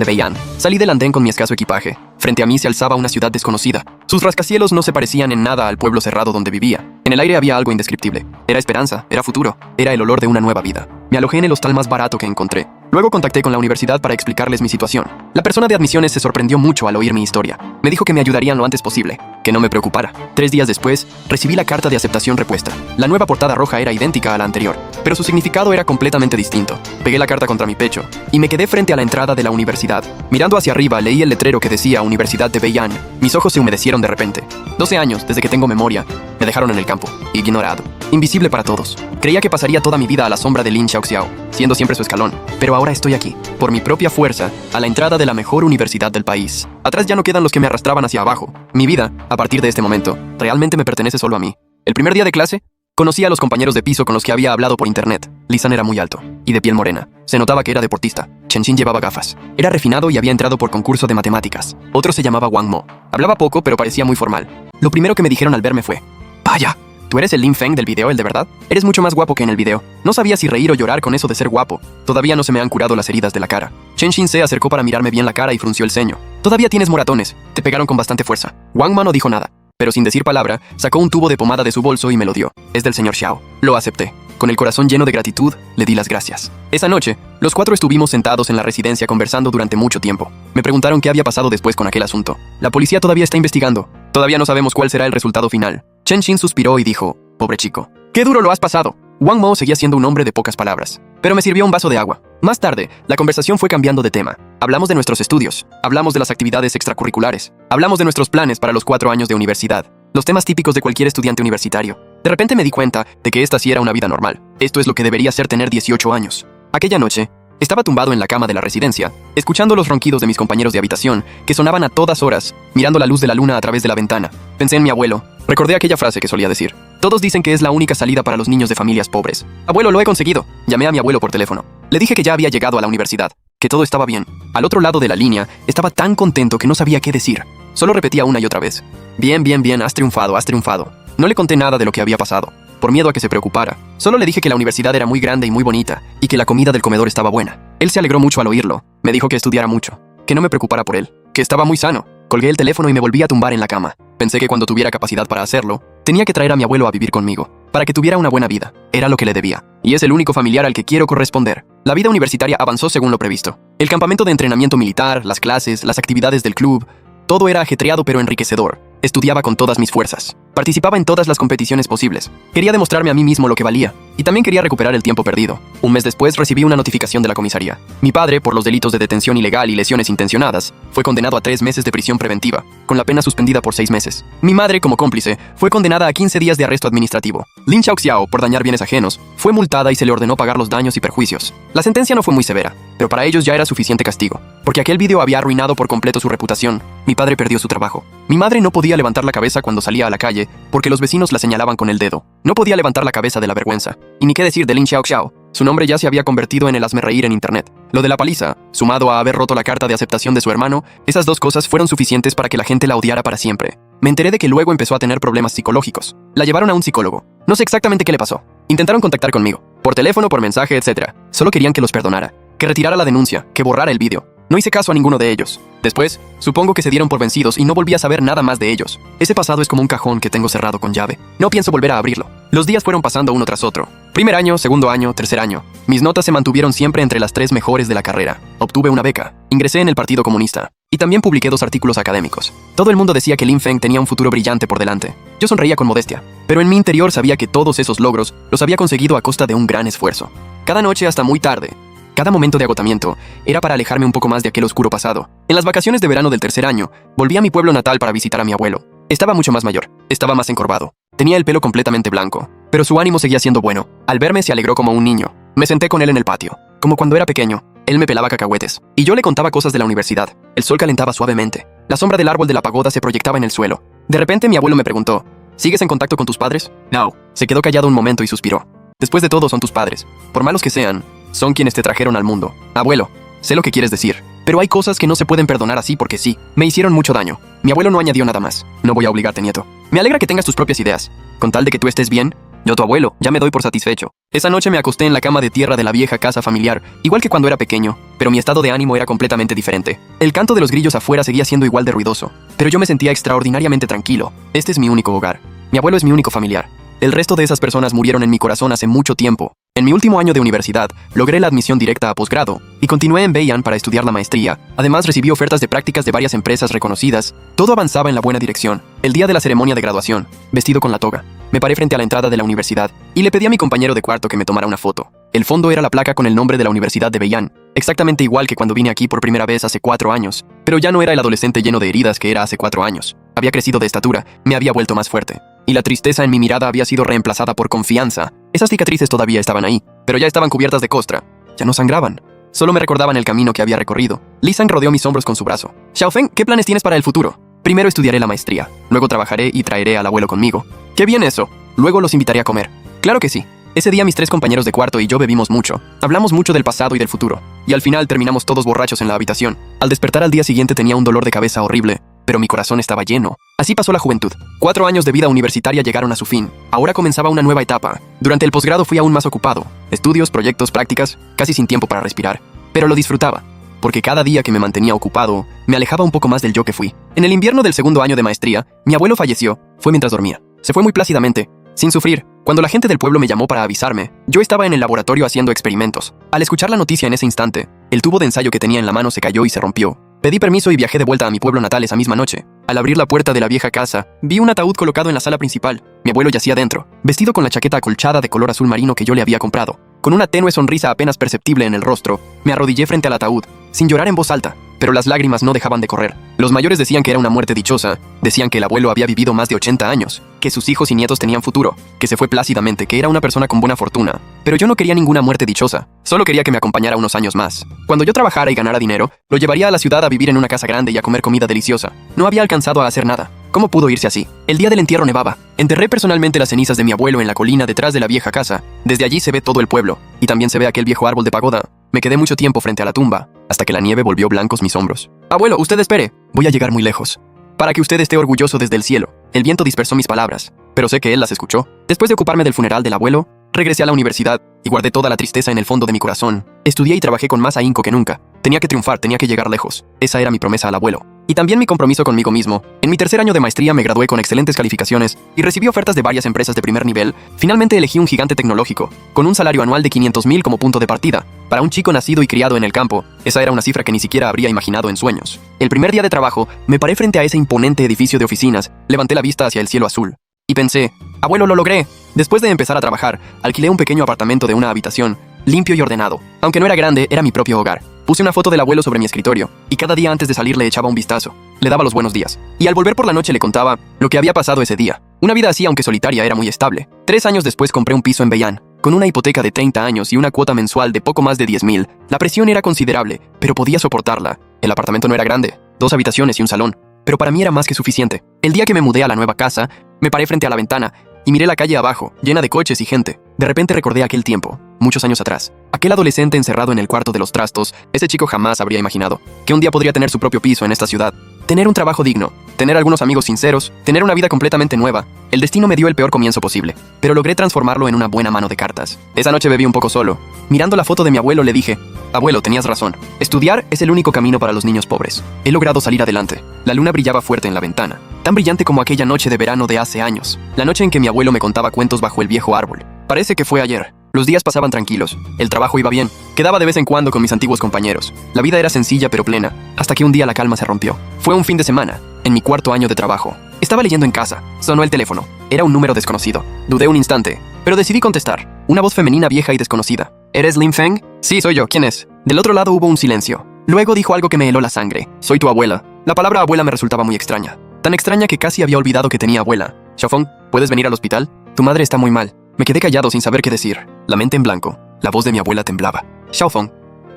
de Bei'an. Salí del andén con mi escaso equipaje. Frente a mí se alzaba una ciudad desconocida. Sus rascacielos no se parecían en nada al pueblo cerrado donde vivía. En el aire había algo indescriptible. Era esperanza, era futuro, era el olor de una nueva vida. Me alojé en el hostal más barato que encontré. Luego contacté con la universidad para explicarles mi situación. La persona de admisiones se sorprendió mucho al oír mi historia. Me dijo que me ayudarían lo antes posible, que no me preocupara. 3 días después, recibí la carta de aceptación repuesta. La nueva portada roja era idéntica a la anterior, pero su significado era completamente distinto. Pegué la carta contra mi pecho y me quedé frente a la entrada de la universidad. Mirando hacia arriba, leí el letrero que decía Universidad de Bei'an. Mis ojos se humedecieron de repente. 12 años, desde que tengo memoria, me dejaron en el campo, ignorado, invisible para todos. Creía que pasaría toda mi vida a la sombra de Lin Xiaoxiao, siendo siempre su escalón. Pero ahora estoy aquí, por mi propia fuerza, a la entrada de la mejor universidad del país. Atrás ya no quedan los que me arrastraban hacia abajo. Mi vida, a partir de este momento, realmente me pertenece solo a mí. El primer día de clase, conocí a los compañeros de piso con los que había hablado por internet. Lisan era muy alto y de piel morena. Se notaba que era deportista. Chenxin llevaba gafas. Era refinado y había entrado por concurso de matemáticas. Otro se llamaba Wang Mo. Hablaba poco, pero parecía muy formal. Lo primero que me dijeron al verme fue: «Vaya, ¿tú eres el Lin Feng del video, el de verdad? Eres mucho más guapo que en el video». No sabía si reír o llorar con eso de ser guapo. Todavía no se me han curado las heridas de la cara. Chenxin se acercó para mirarme bien la cara y frunció el ceño. «Todavía tienes moratones. Te pegaron con bastante fuerza». Wang Mo no dijo nada, pero sin decir palabra, sacó un tubo de pomada de su bolso y me lo dio. Es del señor Xiao. Lo acepté. Con el corazón lleno de gratitud, le di las gracias. Esa noche, los 4 estuvimos sentados en la residencia conversando durante mucho tiempo. Me preguntaron qué había pasado después con aquel asunto. La policía todavía está investigando. Todavía no sabemos cuál será el resultado final. Chenxin suspiró y dijo: «Pobre chico, qué duro lo has pasado». Wang Mo seguía siendo un hombre de pocas palabras, pero me sirvió un vaso de agua. Más tarde, la conversación fue cambiando de tema. Hablamos de nuestros estudios, hablamos de las actividades extracurriculares, hablamos de nuestros planes para los 4 años de universidad, los temas típicos de cualquier estudiante universitario. De repente me di cuenta de que esta sí era una vida normal. Esto es lo que debería ser tener 18 años. Aquella noche, estaba tumbado en la cama de la residencia, escuchando los ronquidos de mis compañeros de habitación, que sonaban a todas horas, mirando la luz de la luna a través de la ventana. Pensé en mi abuelo. Recordé aquella frase que solía decir: «Todos dicen que es la única salida para los niños de familias pobres». Abuelo, lo he conseguido. Llamé a mi abuelo por teléfono. Le dije que ya había llegado a la universidad, que todo estaba bien. Al otro lado de la línea, estaba tan contento que no sabía qué decir. Solo repetía una y otra vez: «Bien, bien, bien, has triunfado, has triunfado». No le conté nada de lo que había pasado, por miedo a que se preocupara. Solo le dije que la universidad era muy grande y muy bonita, y que la comida del comedor estaba buena. Él se alegró mucho al oírlo. Me dijo que estudiara mucho, que no me preocupara por él, que estaba muy sano. Colgué el teléfono y me volví a tumbar en la cama. Pensé que cuando tuviera capacidad para hacerlo, tenía que traer a mi abuelo a vivir conmigo, para que tuviera una buena vida. Era lo que le debía, y es el único familiar al que quiero corresponder. La vida universitaria avanzó según lo previsto. El campamento de entrenamiento militar, las clases, las actividades del club, todo era ajetreado pero enriquecedor. Estudiaba con todas mis fuerzas. Participaba en todas las competiciones posibles. Quería demostrarme a mí mismo lo que valía. Y también quería recuperar el tiempo perdido. Un mes después recibí una notificación de la comisaría. Mi padre, por los delitos de detención ilegal y lesiones intencionadas, fue condenado a 3 meses de prisión preventiva, con la pena suspendida por 6 meses. Mi madre, como cómplice, fue condenada a 15 días de arresto administrativo. Lin Xiaoxiao, por dañar bienes ajenos, fue multada y se le ordenó pagar los daños y perjuicios. La sentencia no fue muy severa, pero para ellos ya era suficiente castigo, porque aquel vídeo había arruinado por completo su reputación. Mi padre perdió su trabajo. Mi madre no podía levantar la cabeza cuando salía a la calle, porque los vecinos la señalaban con el dedo. No podía levantar la cabeza de la vergüenza. Y ni qué decir de Lin Xiaoxiao. Su nombre ya se había convertido en el hazmerreír en internet. Lo de la paliza, sumado a haber roto la carta de aceptación de su hermano, esas 2 cosas fueron suficientes para que la gente la odiara para siempre. Me enteré de que luego empezó a tener problemas psicológicos. La llevaron a un psicólogo. No sé exactamente qué le pasó. Intentaron contactar conmigo, por teléfono, por mensaje, etc. Solo querían que los perdonara, que retirara la denuncia, que borrara el vídeo. No hice caso a ninguno de ellos. Después, supongo que se dieron por vencidos y no volví a saber nada más de ellos. Ese pasado es como un cajón que tengo cerrado con llave. No pienso volver a abrirlo. Los días fueron pasando uno tras otro. Primer año, segundo año, tercer año. Mis notas se mantuvieron siempre entre las 3 mejores de la carrera. Obtuve una beca. Ingresé en el Partido Comunista. Y también publiqué 2 artículos académicos. Todo el mundo decía que Lin Feng tenía un futuro brillante por delante. Yo sonreía con modestia, pero en mi interior sabía que todos esos logros los había conseguido a costa de un gran esfuerzo. Cada noche hasta muy tarde, cada momento de agotamiento, era para alejarme un poco más de aquel oscuro pasado. En las vacaciones de verano del tercer año, volví a mi pueblo natal para visitar a mi abuelo. Estaba mucho más mayor, estaba más encorvado. Tenía el pelo completamente blanco, pero su ánimo seguía siendo bueno. Al verme se alegró como un niño. Me senté con él en el patio. Como cuando era pequeño, él me pelaba cacahuetes, y yo le contaba cosas de la universidad. El sol calentaba suavemente. La sombra del árbol de la pagoda se proyectaba en el suelo. De repente mi abuelo me preguntó: ¿sigues en contacto con tus padres? No. Se quedó callado un momento y suspiró. Después de todo son tus padres. Por malos que sean, son quienes te trajeron al mundo. Abuelo, sé lo que quieres decir, pero hay cosas que no se pueden perdonar así porque sí. Me hicieron mucho daño. Mi abuelo no añadió nada más. No voy a obligarte, nieto. Me alegra que tengas tus propias ideas. Con tal de que tú estés bien, Yo, tu abuelo, ya me doy por satisfecho. Esa noche me acosté en la cama de tierra de la vieja casa familiar, igual que cuando era pequeño, pero mi estado de ánimo era completamente diferente. El canto de los grillos afuera seguía siendo igual de ruidoso, pero yo me sentía extraordinariamente tranquilo. Este es mi único hogar. Mi abuelo es mi único familiar. El resto de esas personas murieron en mi corazón hace mucho tiempo. En mi último año de universidad, logré la admisión directa a posgrado y continué en Bayan para estudiar la maestría. Además, recibí ofertas de prácticas de varias empresas reconocidas. Todo avanzaba en la buena dirección. El día de la ceremonia de graduación, vestido con la toga, me paré frente a la entrada de la universidad y le pedí a mi compañero de cuarto que me tomara una foto. El fondo era la placa con el nombre de la Universidad de Bayan, exactamente igual que cuando vine aquí por primera vez hace 4 años, pero ya no era el adolescente lleno de heridas que era hace 4 años. Había crecido de estatura, me había vuelto más fuerte, y la tristeza en mi mirada había sido reemplazada por confianza. Esas cicatrices todavía estaban ahí, pero ya estaban cubiertas de costra. Ya no sangraban. Solo me recordaban el camino que había recorrido. Li Sang rodeó mis hombros con su brazo. Xiaofeng, ¿qué planes tienes para el futuro? Primero estudiaré la maestría, luego trabajaré y traeré al abuelo conmigo. ¡Qué bien eso! Luego los invitaré a comer. Claro que sí. Ese día mis 3 compañeros de cuarto y yo bebimos mucho. Hablamos mucho del pasado y del futuro. Y al final terminamos todos borrachos en la habitación. Al despertar al día siguiente tenía un dolor de cabeza horrible, pero mi corazón estaba lleno. Así pasó la juventud. 4 años de vida universitaria llegaron a su fin. Ahora comenzaba una nueva etapa. Durante el posgrado fui aún más ocupado. Estudios, proyectos, prácticas, casi sin tiempo para respirar. Pero lo disfrutaba, porque cada día que me mantenía ocupado, me alejaba un poco más del yo que fui. En el invierno del 2.º año de maestría, mi abuelo falleció. Fue mientras dormía. Se fue muy plácidamente, sin sufrir. Cuando la gente del pueblo me llamó para avisarme, yo estaba en el laboratorio haciendo experimentos. Al escuchar la noticia en ese instante, el tubo de ensayo que tenía en la mano se cayó y se rompió. Pedí permiso y viajé de vuelta a mi pueblo natal esa misma noche. Al abrir la puerta de la vieja casa, vi un ataúd colocado en la sala principal. Mi abuelo yacía dentro, vestido con la chaqueta acolchada de color azul marino que yo le había comprado. Con una tenue sonrisa apenas perceptible en el rostro, me arrodillé frente al ataúd, sin llorar en voz alta, pero las lágrimas no dejaban de correr. Los mayores decían que era una muerte dichosa, decían que el abuelo había vivido más de 80 años, que sus hijos y nietos tenían futuro, que se fue plácidamente, que era una persona con buena fortuna. Pero yo no quería ninguna muerte dichosa, solo quería que me acompañara unos años más. Cuando yo trabajara y ganara dinero, lo llevaría a la ciudad a vivir en una casa grande y a comer comida deliciosa. No había alcanzado a hacer nada. ¿Cómo pudo irse así? El día del entierro nevaba. Enterré personalmente las cenizas de mi abuelo en la colina detrás de la vieja casa. Desde allí se ve todo el pueblo, y también se ve aquel viejo árbol de pagoda. Me quedé mucho tiempo frente a la tumba, hasta que la nieve volvió blancos mis hombros. Abuelo, usted espere. Voy a llegar muy lejos, para que usted esté orgulloso desde el cielo. El viento dispersó mis palabras, pero sé que él las escuchó. Después de ocuparme del funeral del abuelo, regresé a la universidad y guardé toda la tristeza en el fondo de mi corazón. Estudié y trabajé con más ahínco que nunca. Tenía que triunfar, tenía que llegar lejos. Esa era mi promesa al abuelo. Y también mi compromiso conmigo mismo. En mi 3.er año de maestría me gradué con excelentes calificaciones y recibí ofertas de varias empresas de primer nivel. Finalmente elegí un gigante tecnológico, con un salario anual de 500.000 como punto de partida. Para un chico nacido y criado en el campo, esa era una cifra que ni siquiera habría imaginado en sueños. El primer día de trabajo, me paré frente a ese imponente edificio de oficinas, levanté la vista hacia el cielo azul. Y pensé, abuelo, lo logré. Después de empezar a trabajar, alquilé un pequeño apartamento de una habitación, limpio y ordenado. Aunque no era grande, era mi propio hogar. Puse una foto del abuelo sobre mi escritorio, y cada día antes de salir le echaba un vistazo. Le daba los buenos días. Y al volver por la noche le contaba lo que había pasado ese día. Una vida así, aunque solitaria, era muy estable. 3 años después compré un piso en Bayan, con una hipoteca de 30 años y una cuota mensual de poco más de 10.000. La presión era considerable, pero podía soportarla. El apartamento no era grande, 2 habitaciones y un salón, pero para mí era más que suficiente. El día que me mudé a la nueva casa, me paré frente a la ventana y miré la calle abajo, llena de coches y gente. De repente recordé aquel tiempo, muchos años atrás. Aquel adolescente encerrado en el cuarto de los trastos. Ese chico jamás habría imaginado que un día podría tener su propio piso en esta ciudad, tener un trabajo digno, tener algunos amigos sinceros, tener una vida completamente nueva. El destino me dio el peor comienzo posible, pero logré transformarlo en una buena mano de cartas. Esa noche bebí un poco solo. Mirando la foto de mi abuelo le dije, abuelo, tenías razón. Estudiar es el único camino para los niños pobres. He logrado salir adelante. La luna brillaba fuerte en la ventana, tan brillante como aquella noche de verano de hace años, la noche en que mi abuelo me contaba cuentos bajo el viejo árbol. Parece que fue ayer. Los días pasaban tranquilos, el trabajo iba bien, quedaba de vez en cuando con mis antiguos compañeros. La vida era sencilla pero plena, hasta que un día la calma se rompió. Fue un fin de semana, en mi 4.º año de trabajo. Estaba leyendo en casa, sonó el teléfono. Era un número desconocido. Dudé un instante, pero decidí contestar. Una voz femenina vieja y desconocida. ¿Eres Lin Feng? Sí, soy yo, ¿quién es? Del otro lado hubo un silencio. Luego dijo algo que me heló la sangre. Soy tu abuela. La palabra abuela me resultaba muy extraña. Tan extraña que casi había olvidado que tenía abuela. Xiaofeng, ¿puedes venir al hospital? Tu madre está muy mal. Me quedé callado sin saber qué decir, la mente en blanco. La voz de mi abuela temblaba. Xiaofeng,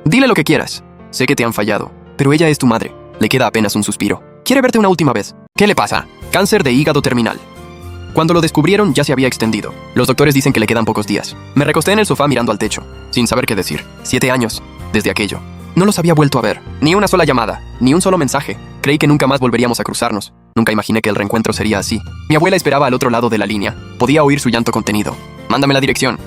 dile lo que quieras. Sé que te han fallado, pero ella es tu madre. Le queda apenas un suspiro. Quiere verte una última vez. ¿Qué le pasa? Cáncer de hígado terminal. Cuando lo descubrieron ya se había extendido. Los doctores dicen que le quedan pocos días. Me recosté en el sofá mirando al techo, sin saber qué decir. 7 años, desde aquello. No los había vuelto a ver. Ni una sola llamada, ni un solo mensaje. Creí que nunca más volveríamos a cruzarnos. Nunca imaginé que el reencuentro sería así. Mi abuela esperaba al otro lado de la línea. Podía oír su llanto contenido. Mándame la dirección.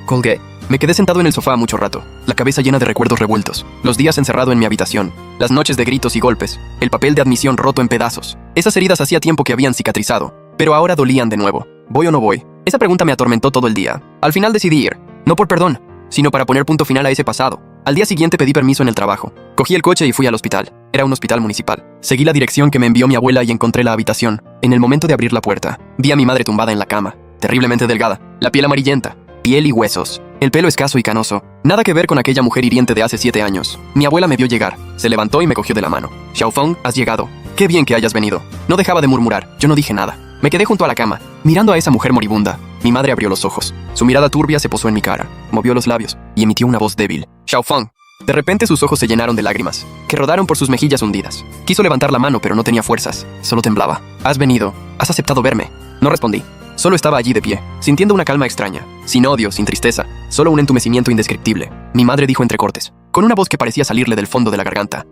Colgué. Me quedé sentado en el sofá mucho rato, la cabeza llena de recuerdos revueltos. Los días encerrado en mi habitación, las noches de gritos y golpes, el papel de admisión roto en pedazos. Esas heridas hacía tiempo que habían cicatrizado, pero ahora dolían de nuevo. ¿Voy o no voy? Esa pregunta me atormentó todo el día. Al final decidí ir, no por perdón, sino para poner punto final a ese pasado. Al día siguiente pedí permiso en el trabajo. Cogí el coche y fui al hospital. Era un hospital municipal. Seguí la dirección que me envió mi abuela y encontré la habitación. En el momento de abrir la puerta, vi a mi madre tumbada en la cama, terriblemente delgada, la piel amarillenta, piel y huesos, el pelo escaso y canoso. Nada que ver con aquella mujer hiriente de hace 7 años. Mi abuela me vio llegar, se levantó y me cogió de la mano. Xiaofeng, has llegado. Qué bien que hayas venido. No dejaba de murmurar, yo no dije nada. Me quedé junto a la cama, mirando a esa mujer moribunda. Mi madre abrió los ojos. Su mirada turbia se posó en mi cara, movió los labios y emitió una voz débil. Xiaofeng. De repente sus ojos se llenaron de lágrimas, que rodaron por sus mejillas hundidas. Quiso levantar la mano, pero no tenía fuerzas, solo temblaba. Has venido, has aceptado verme. No respondí. Solo estaba allí de pie, sintiendo una calma extraña, sin odio, sin tristeza, solo un entumecimiento indescriptible. Mi madre dijo entre cortes, con una voz que parecía salirle del fondo de la garganta.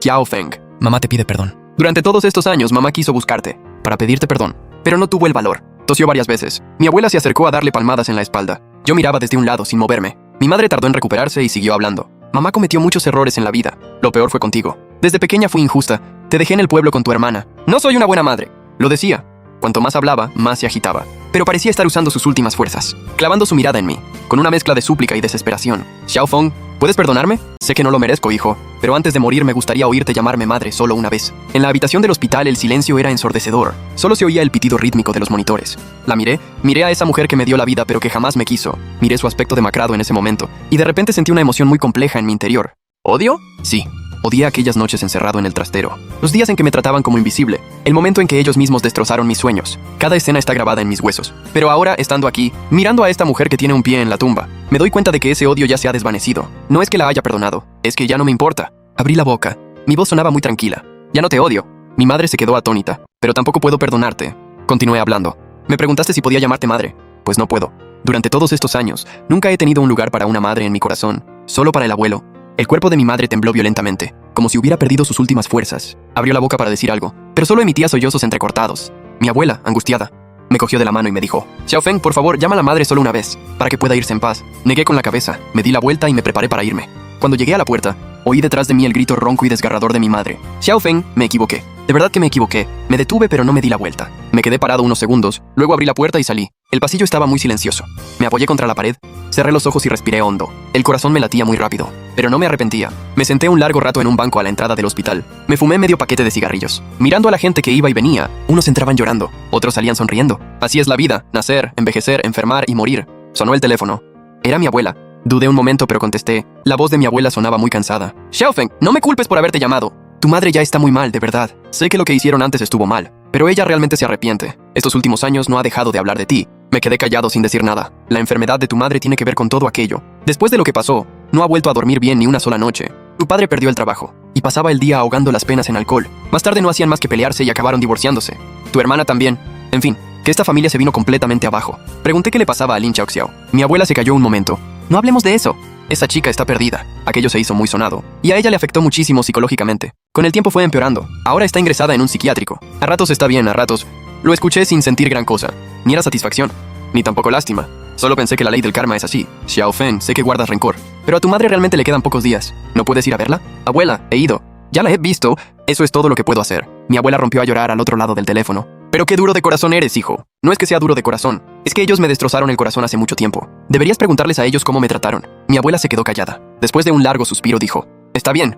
Xiaofeng, mamá te pide perdón. Durante todos estos años, mamá quiso buscarte, para pedirte perdón, pero no tuvo el valor. Tosió varias veces. Mi abuela se acercó a darle palmadas en la espalda. Yo miraba desde un lado, sin moverme. Mi madre tardó en recuperarse y siguió hablando. Mamá cometió muchos errores en la vida. Lo peor fue contigo. Desde pequeña fui injusta. Te dejé en el pueblo con tu hermana. No soy una buena madre. Lo decía. Cuanto más hablaba, más se agitaba. Pero parecía estar usando sus últimas fuerzas, clavando su mirada en mí, con una mezcla de súplica y desesperación. Xiaofeng, ¿puedes perdonarme? Sé que no lo merezco, hijo, pero antes de morir me gustaría oírte llamarme madre solo una vez. En la habitación del hospital el silencio era ensordecedor. Solo se oía el pitido rítmico de los monitores. La miré a esa mujer que me dio la vida pero que jamás me quiso. Miré su aspecto demacrado en ese momento, y de repente sentí una emoción muy compleja en mi interior. ¿Odio? Sí. Odié aquellas noches encerrado en el trastero, los días en que me trataban como invisible, el momento en que ellos mismos destrozaron mis sueños. Cada escena está grabada en mis huesos. Pero ahora, estando aquí, mirando a esta mujer que tiene un pie en la tumba, me doy cuenta de que ese odio ya se ha desvanecido. No es que la haya perdonado, es que ya no me importa. Abrí la boca. Mi voz sonaba muy tranquila. Ya no te odio. Mi madre se quedó atónita, pero tampoco puedo perdonarte. Continué hablando. Me preguntaste si podía llamarte madre. Pues no puedo. Durante todos estos años, nunca he tenido un lugar para una madre en mi corazón, solo para el abuelo. El cuerpo de mi madre tembló violentamente, como si hubiera perdido sus últimas fuerzas. Abrió la boca para decir algo, pero solo emitía sollozos entrecortados. Mi abuela, angustiada, me cogió de la mano y me dijo, Xiaofeng, por favor, llama a la madre solo una vez, para que pueda irse en paz. Negué con la cabeza, me di la vuelta y me preparé para irme. Cuando llegué a la puerta, oí detrás de mí el grito ronco y desgarrador de mi madre. Xiaofeng, me equivoqué. De verdad que me equivoqué. Me detuve pero no me di la vuelta. Me quedé parado unos segundos, luego abrí la puerta y salí. El pasillo estaba muy silencioso. Me apoyé contra la pared, cerré los ojos y respiré hondo. El corazón me latía muy rápido, pero no me arrepentía. Me senté un largo rato en un banco a la entrada del hospital. Me fumé medio paquete de cigarrillos. Mirando a la gente que iba y venía, unos entraban llorando, otros salían sonriendo. Así es la vida, nacer, envejecer, enfermar y morir. Sonó el teléfono. Era mi abuela. Dudé un momento pero contesté. La voz de mi abuela sonaba muy cansada. Xiaofeng, no me culpes por haberte llamado. Tu madre ya está muy mal, de verdad. Sé que lo que hicieron antes estuvo mal, pero ella realmente se arrepiente. Estos últimos años no ha dejado de hablar de ti. Me quedé callado sin decir nada. La enfermedad de tu madre tiene que ver con todo aquello. Después de lo que pasó, no ha vuelto a dormir bien ni una sola noche. Tu padre perdió el trabajo y pasaba el día ahogando las penas en alcohol. Más tarde no hacían más que pelearse y acabaron divorciándose. Tu hermana también. En fin, que esta familia se vino completamente abajo. Pregunté qué le pasaba a Lin Xiaoxiao. Mi abuela se calló un momento. No hablemos de eso. Esa chica está perdida. Aquello se hizo muy sonado, y a ella le afectó muchísimo psicológicamente. Con el tiempo fue empeorando. Ahora está ingresada en un psiquiátrico. A ratos está bien, a ratos. Lo escuché sin sentir gran cosa. Ni era satisfacción, ni tampoco lástima. Solo pensé que la ley del karma es así. Xiaofeng, sé que guardas rencor, pero a tu madre realmente le quedan pocos días. ¿No puedes ir a verla? Abuela, he ido. Ya la he visto. Eso es todo lo que puedo hacer. Mi abuela rompió a llorar al otro lado del teléfono. Pero qué duro de corazón eres, hijo. No es que sea duro de corazón, es que ellos me destrozaron el corazón hace mucho tiempo. Deberías preguntarles a ellos cómo me trataron. Mi abuela se quedó callada. Después de un largo suspiro dijo, está bien.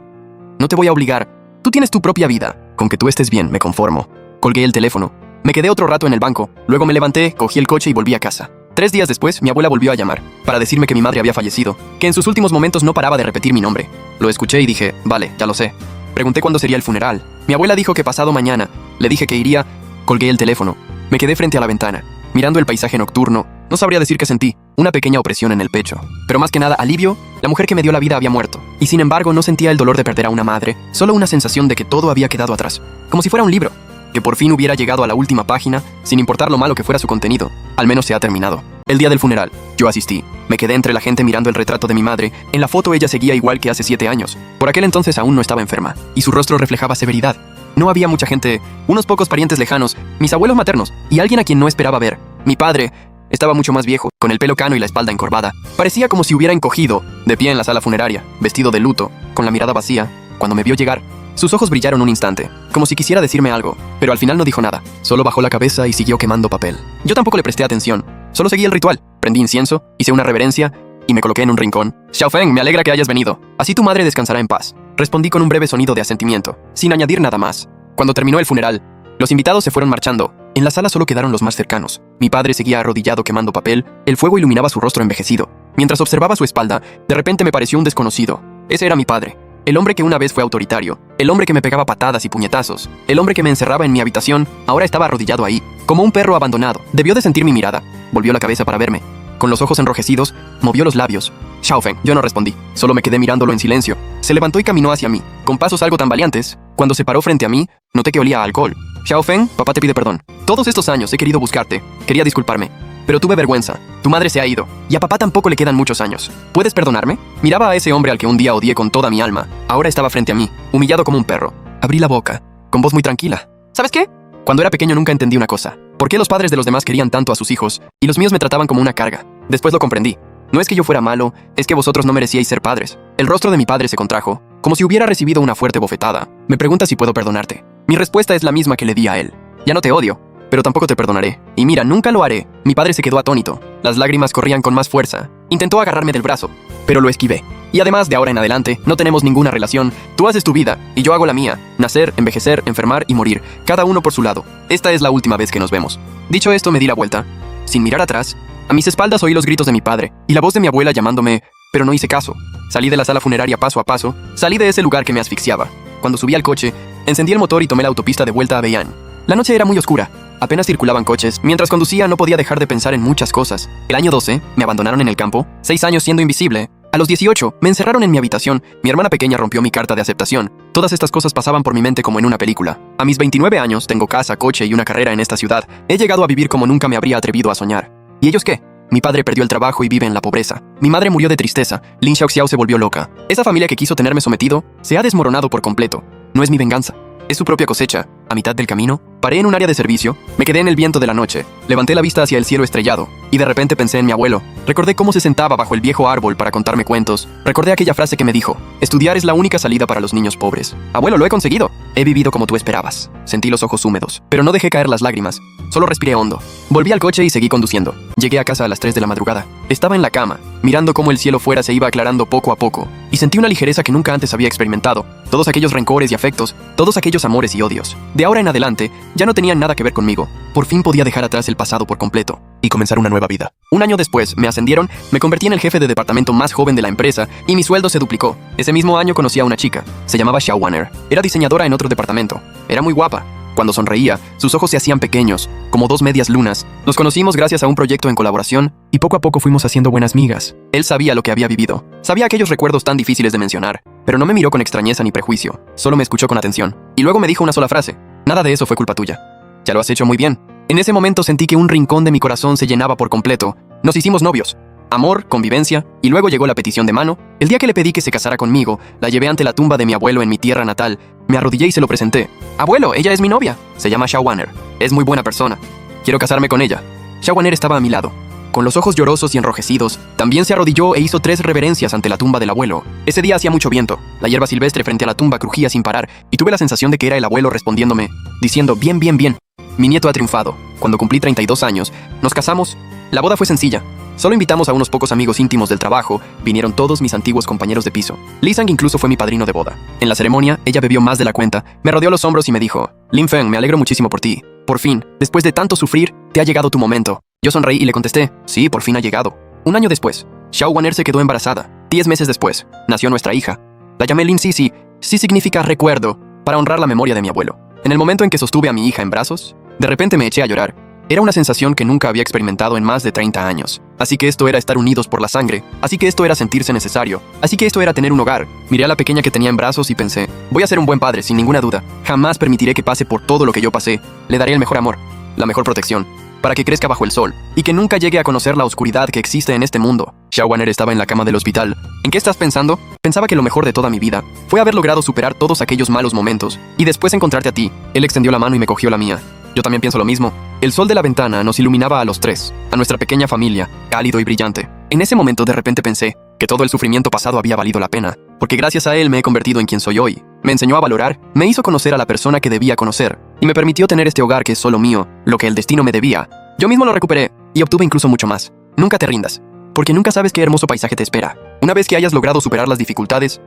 No te voy a obligar. Tú tienes tu propia vida. Con que tú estés bien, me conformo. Colgué el teléfono. Me quedé otro rato en el banco. Luego me levanté, cogí el coche y volví a casa. 3 días después, mi abuela volvió a llamar, para decirme que mi madre había fallecido, que en sus últimos momentos no paraba de repetir mi nombre. Lo escuché y dije, vale, ya lo sé. Pregunté cuándo sería el funeral. Mi abuela dijo que pasado mañana. Le dije que iría. Colgué el teléfono. Me quedé frente a la ventana, mirando el paisaje nocturno. No sabría decir qué sentí, una pequeña opresión en el pecho. Pero más que nada, alivio. La mujer que me dio la vida había muerto. Y sin embargo, no sentía el dolor de perder a una madre, solo una sensación de que todo había quedado atrás. Como si fuera un libro, que por fin hubiera llegado a la última página, sin importar lo malo que fuera su contenido. Al menos se ha terminado. El día del funeral, yo asistí. Me quedé entre la gente mirando el retrato de mi madre. En la foto ella seguía igual que hace 7 años. Por aquel entonces aún no estaba enferma, y su rostro reflejaba severidad. No había mucha gente, unos pocos parientes lejanos, mis abuelos maternos y alguien a quien no esperaba ver. Mi padre estaba mucho más viejo, con el pelo cano y la espalda encorvada. Parecía como si hubiera encogido, de pie en la sala funeraria, vestido de luto, con la mirada vacía. Cuando me vio llegar, sus ojos brillaron un instante, como si quisiera decirme algo, pero al final no dijo nada. Solo bajó la cabeza y siguió quemando papel. Yo tampoco le presté atención, solo seguí el ritual. Prendí incienso, hice una reverencia y me coloqué en un rincón. Xiaofeng, me alegra que hayas venido. Así tu madre descansará en paz. Respondí con un breve sonido de asentimiento, sin añadir nada más. Cuando terminó el funeral, los invitados se fueron marchando. En la sala solo quedaron los más cercanos. Mi padre seguía arrodillado quemando papel, el fuego iluminaba su rostro envejecido. Mientras observaba su espalda, de repente me pareció un desconocido. Ese era mi padre. El hombre que una vez fue autoritario, el hombre que me pegaba patadas y puñetazos, el hombre que me encerraba en mi habitación, ahora estaba arrodillado ahí, como un perro abandonado. Debió de sentir mi mirada. Volvió la cabeza para verme. Con los ojos enrojecidos, movió los labios. Xiaofeng, yo no respondí. Solo me quedé mirándolo en silencio. Se levantó y caminó hacia mí, con pasos algo tambaleantes. Cuando se paró frente a mí, noté que olía a alcohol. Xiaofeng, papá te pide perdón. Todos estos años he querido buscarte. Quería disculparme. Pero tuve vergüenza. Tu madre se ha ido. Y a papá tampoco le quedan muchos años. ¿Puedes perdonarme? Miraba a ese hombre al que un día odié con toda mi alma. Ahora estaba frente a mí, humillado como un perro. Abrí la boca, con voz muy tranquila. ¿Sabes qué? Cuando era pequeño nunca entendí una cosa. ¿Por qué los padres de los demás querían tanto a sus hijos y los míos me trataban como una carga? Después lo comprendí. No es que yo fuera malo, es que vosotros no merecíais ser padres. El rostro de mi padre se contrajo, como si hubiera recibido una fuerte bofetada. Me pregunta si puedo perdonarte. Mi respuesta es la misma que le di a él. Ya no te odio, pero tampoco te perdonaré. Y mira, nunca lo haré. Mi padre se quedó atónito. Las lágrimas corrían con más fuerza. Intentó agarrarme del brazo, pero lo esquivé. Y además, de ahora en adelante, no tenemos ninguna relación. Tú haces tu vida, y yo hago la mía. Nacer, envejecer, enfermar y morir. Cada uno por su lado. Esta es la última vez que nos vemos. Dicho esto, me di la vuelta. Sin mirar atrás, a mis espaldas oí los gritos de mi padre, y la voz de mi abuela llamándome, pero no hice caso. Salí de la sala funeraria paso a paso. Salí de ese lugar que me asfixiaba. Cuando subí al coche, encendí el motor y tomé la autopista de vuelta a Bei'an. La noche era muy oscura. Apenas circulaban coches. Mientras conducía no podía dejar de pensar en muchas cosas. El año 12, me abandonaron en el campo. 6 años siendo invisible. A los 18, me encerraron en mi habitación. Mi hermana pequeña rompió mi carta de aceptación. Todas estas cosas pasaban por mi mente como en una película. A mis 29 años, tengo casa, coche y una carrera en esta ciudad. He llegado a vivir como nunca me habría atrevido a soñar. ¿Y ellos qué? Mi padre perdió el trabajo y vive en la pobreza. Mi madre murió de tristeza. Lin Xiaoxiao se volvió loca. Esa familia que quiso tenerme sometido se ha desmoronado por completo. No es mi venganza. Es su propia cosecha. A mitad del camino, paré en un área de servicio, me quedé en el viento de la noche, levanté la vista hacia el cielo estrellado, y de repente pensé en mi abuelo. Recordé cómo se sentaba bajo el viejo árbol para contarme cuentos. Recordé aquella frase que me dijo: estudiar es la única salida para los niños pobres. Abuelo, lo he conseguido. He vivido como tú esperabas. Sentí los ojos húmedos, pero no dejé caer las lágrimas. Solo respiré hondo. Volví al coche y seguí conduciendo. Llegué a casa a las 3 de la madrugada. Estaba en la cama, mirando cómo el cielo fuera se iba aclarando poco a poco, y sentí una ligereza que nunca antes había experimentado. Todos aquellos rencores y afectos, todos aquellos amores y odios, de ahora en adelante, ya no tenían nada que ver conmigo. Por fin podía dejar atrás el pasado por completo y comenzar una nueva vida. Un año después, me ascendieron, me convertí en el jefe de departamento más joven de la empresa y mi sueldo se duplicó. Ese mismo año conocí a una chica. Se llamaba Xiao Wanner. Era diseñadora en otro departamento. Era muy guapa. Cuando sonreía, sus ojos se hacían pequeños, como 2 medias lunas. Nos conocimos gracias a un proyecto en colaboración y poco a poco fuimos haciendo buenas migas. Él sabía lo que había vivido. Sabía aquellos recuerdos tan difíciles de mencionar, pero no me miró con extrañeza ni prejuicio. Solo me escuchó con atención. Y luego me dijo una sola frase: nada de eso fue culpa tuya. Ya lo has hecho muy bien. En ese momento sentí que un rincón de mi corazón se llenaba por completo. Nos hicimos novios. Amor, convivencia, y luego llegó la petición de mano. El día que le pedí que se casara conmigo, la llevé ante la tumba de mi abuelo en mi tierra natal. Me arrodillé y se lo presenté. Abuelo, ella es mi novia. Se llama Xiao Wanner. Es muy buena persona. Quiero casarme con ella. Xiao Wanner estaba a mi lado. Con los ojos llorosos y enrojecidos, también se arrodilló e hizo 3 reverencias ante la tumba del abuelo. Ese día hacía mucho viento. La hierba silvestre frente a la tumba crujía sin parar, y tuve la sensación de que era el abuelo respondiéndome, diciendo: bien, bien, bien. Mi nieto ha triunfado. Cuando cumplí 32 años, nos casamos. La boda fue sencilla. Solo invitamos a unos pocos amigos íntimos del trabajo. Vinieron todos mis antiguos compañeros de piso. Li Sang incluso fue mi padrino de boda. En la ceremonia, ella bebió más de la cuenta, me rodeó los hombros y me dijo: Lin Feng, me alegro muchísimo por ti. Por fin, después de tanto sufrir, te ha llegado tu momento. Yo sonreí y le contesté: sí, por fin ha llegado. Un año después, Xiao Wanner se quedó embarazada. 10 meses después, nació nuestra hija. La llamé Lin Sisi. Sí significa recuerdo, para honrar la memoria de mi abuelo. En el momento en que sostuve a mi hija en brazos, de repente me eché a llorar. Era una sensación que nunca había experimentado en más de 30 años. Así que esto era estar unidos por la sangre. Así que esto era sentirse necesario. Así que esto era tener un hogar. Miré a la pequeña que tenía en brazos y pensé: voy a ser un buen padre, sin ninguna duda. Jamás permitiré que pase por todo lo que yo pasé. Le daré el mejor amor, la mejor protección. para que crezca bajo el sol y que nunca llegue a conocer la oscuridad que existe en este mundo. Shawaner estaba en la cama del hospital. ¿En qué estás pensando? Pensaba que lo mejor de toda mi vida fue haber logrado superar todos aquellos malos momentos y después encontrarte a ti. Él extendió la mano y me cogió la mía. Yo también pienso lo mismo. El sol de la ventana nos iluminaba a los tres, a nuestra pequeña familia, cálido y brillante. En ese momento de repente pensé que todo el sufrimiento pasado había valido la pena, porque gracias a él me he convertido en quien soy hoy. Me enseñó a valorar, me hizo conocer a la persona que debía conocer, y me permitió tener este hogar que es solo mío, lo que el destino me debía. Yo mismo lo recuperé, y obtuve incluso mucho más. Nunca te rindas, porque nunca sabes qué hermoso paisaje te espera. Una vez que hayas logrado superar las dificultades,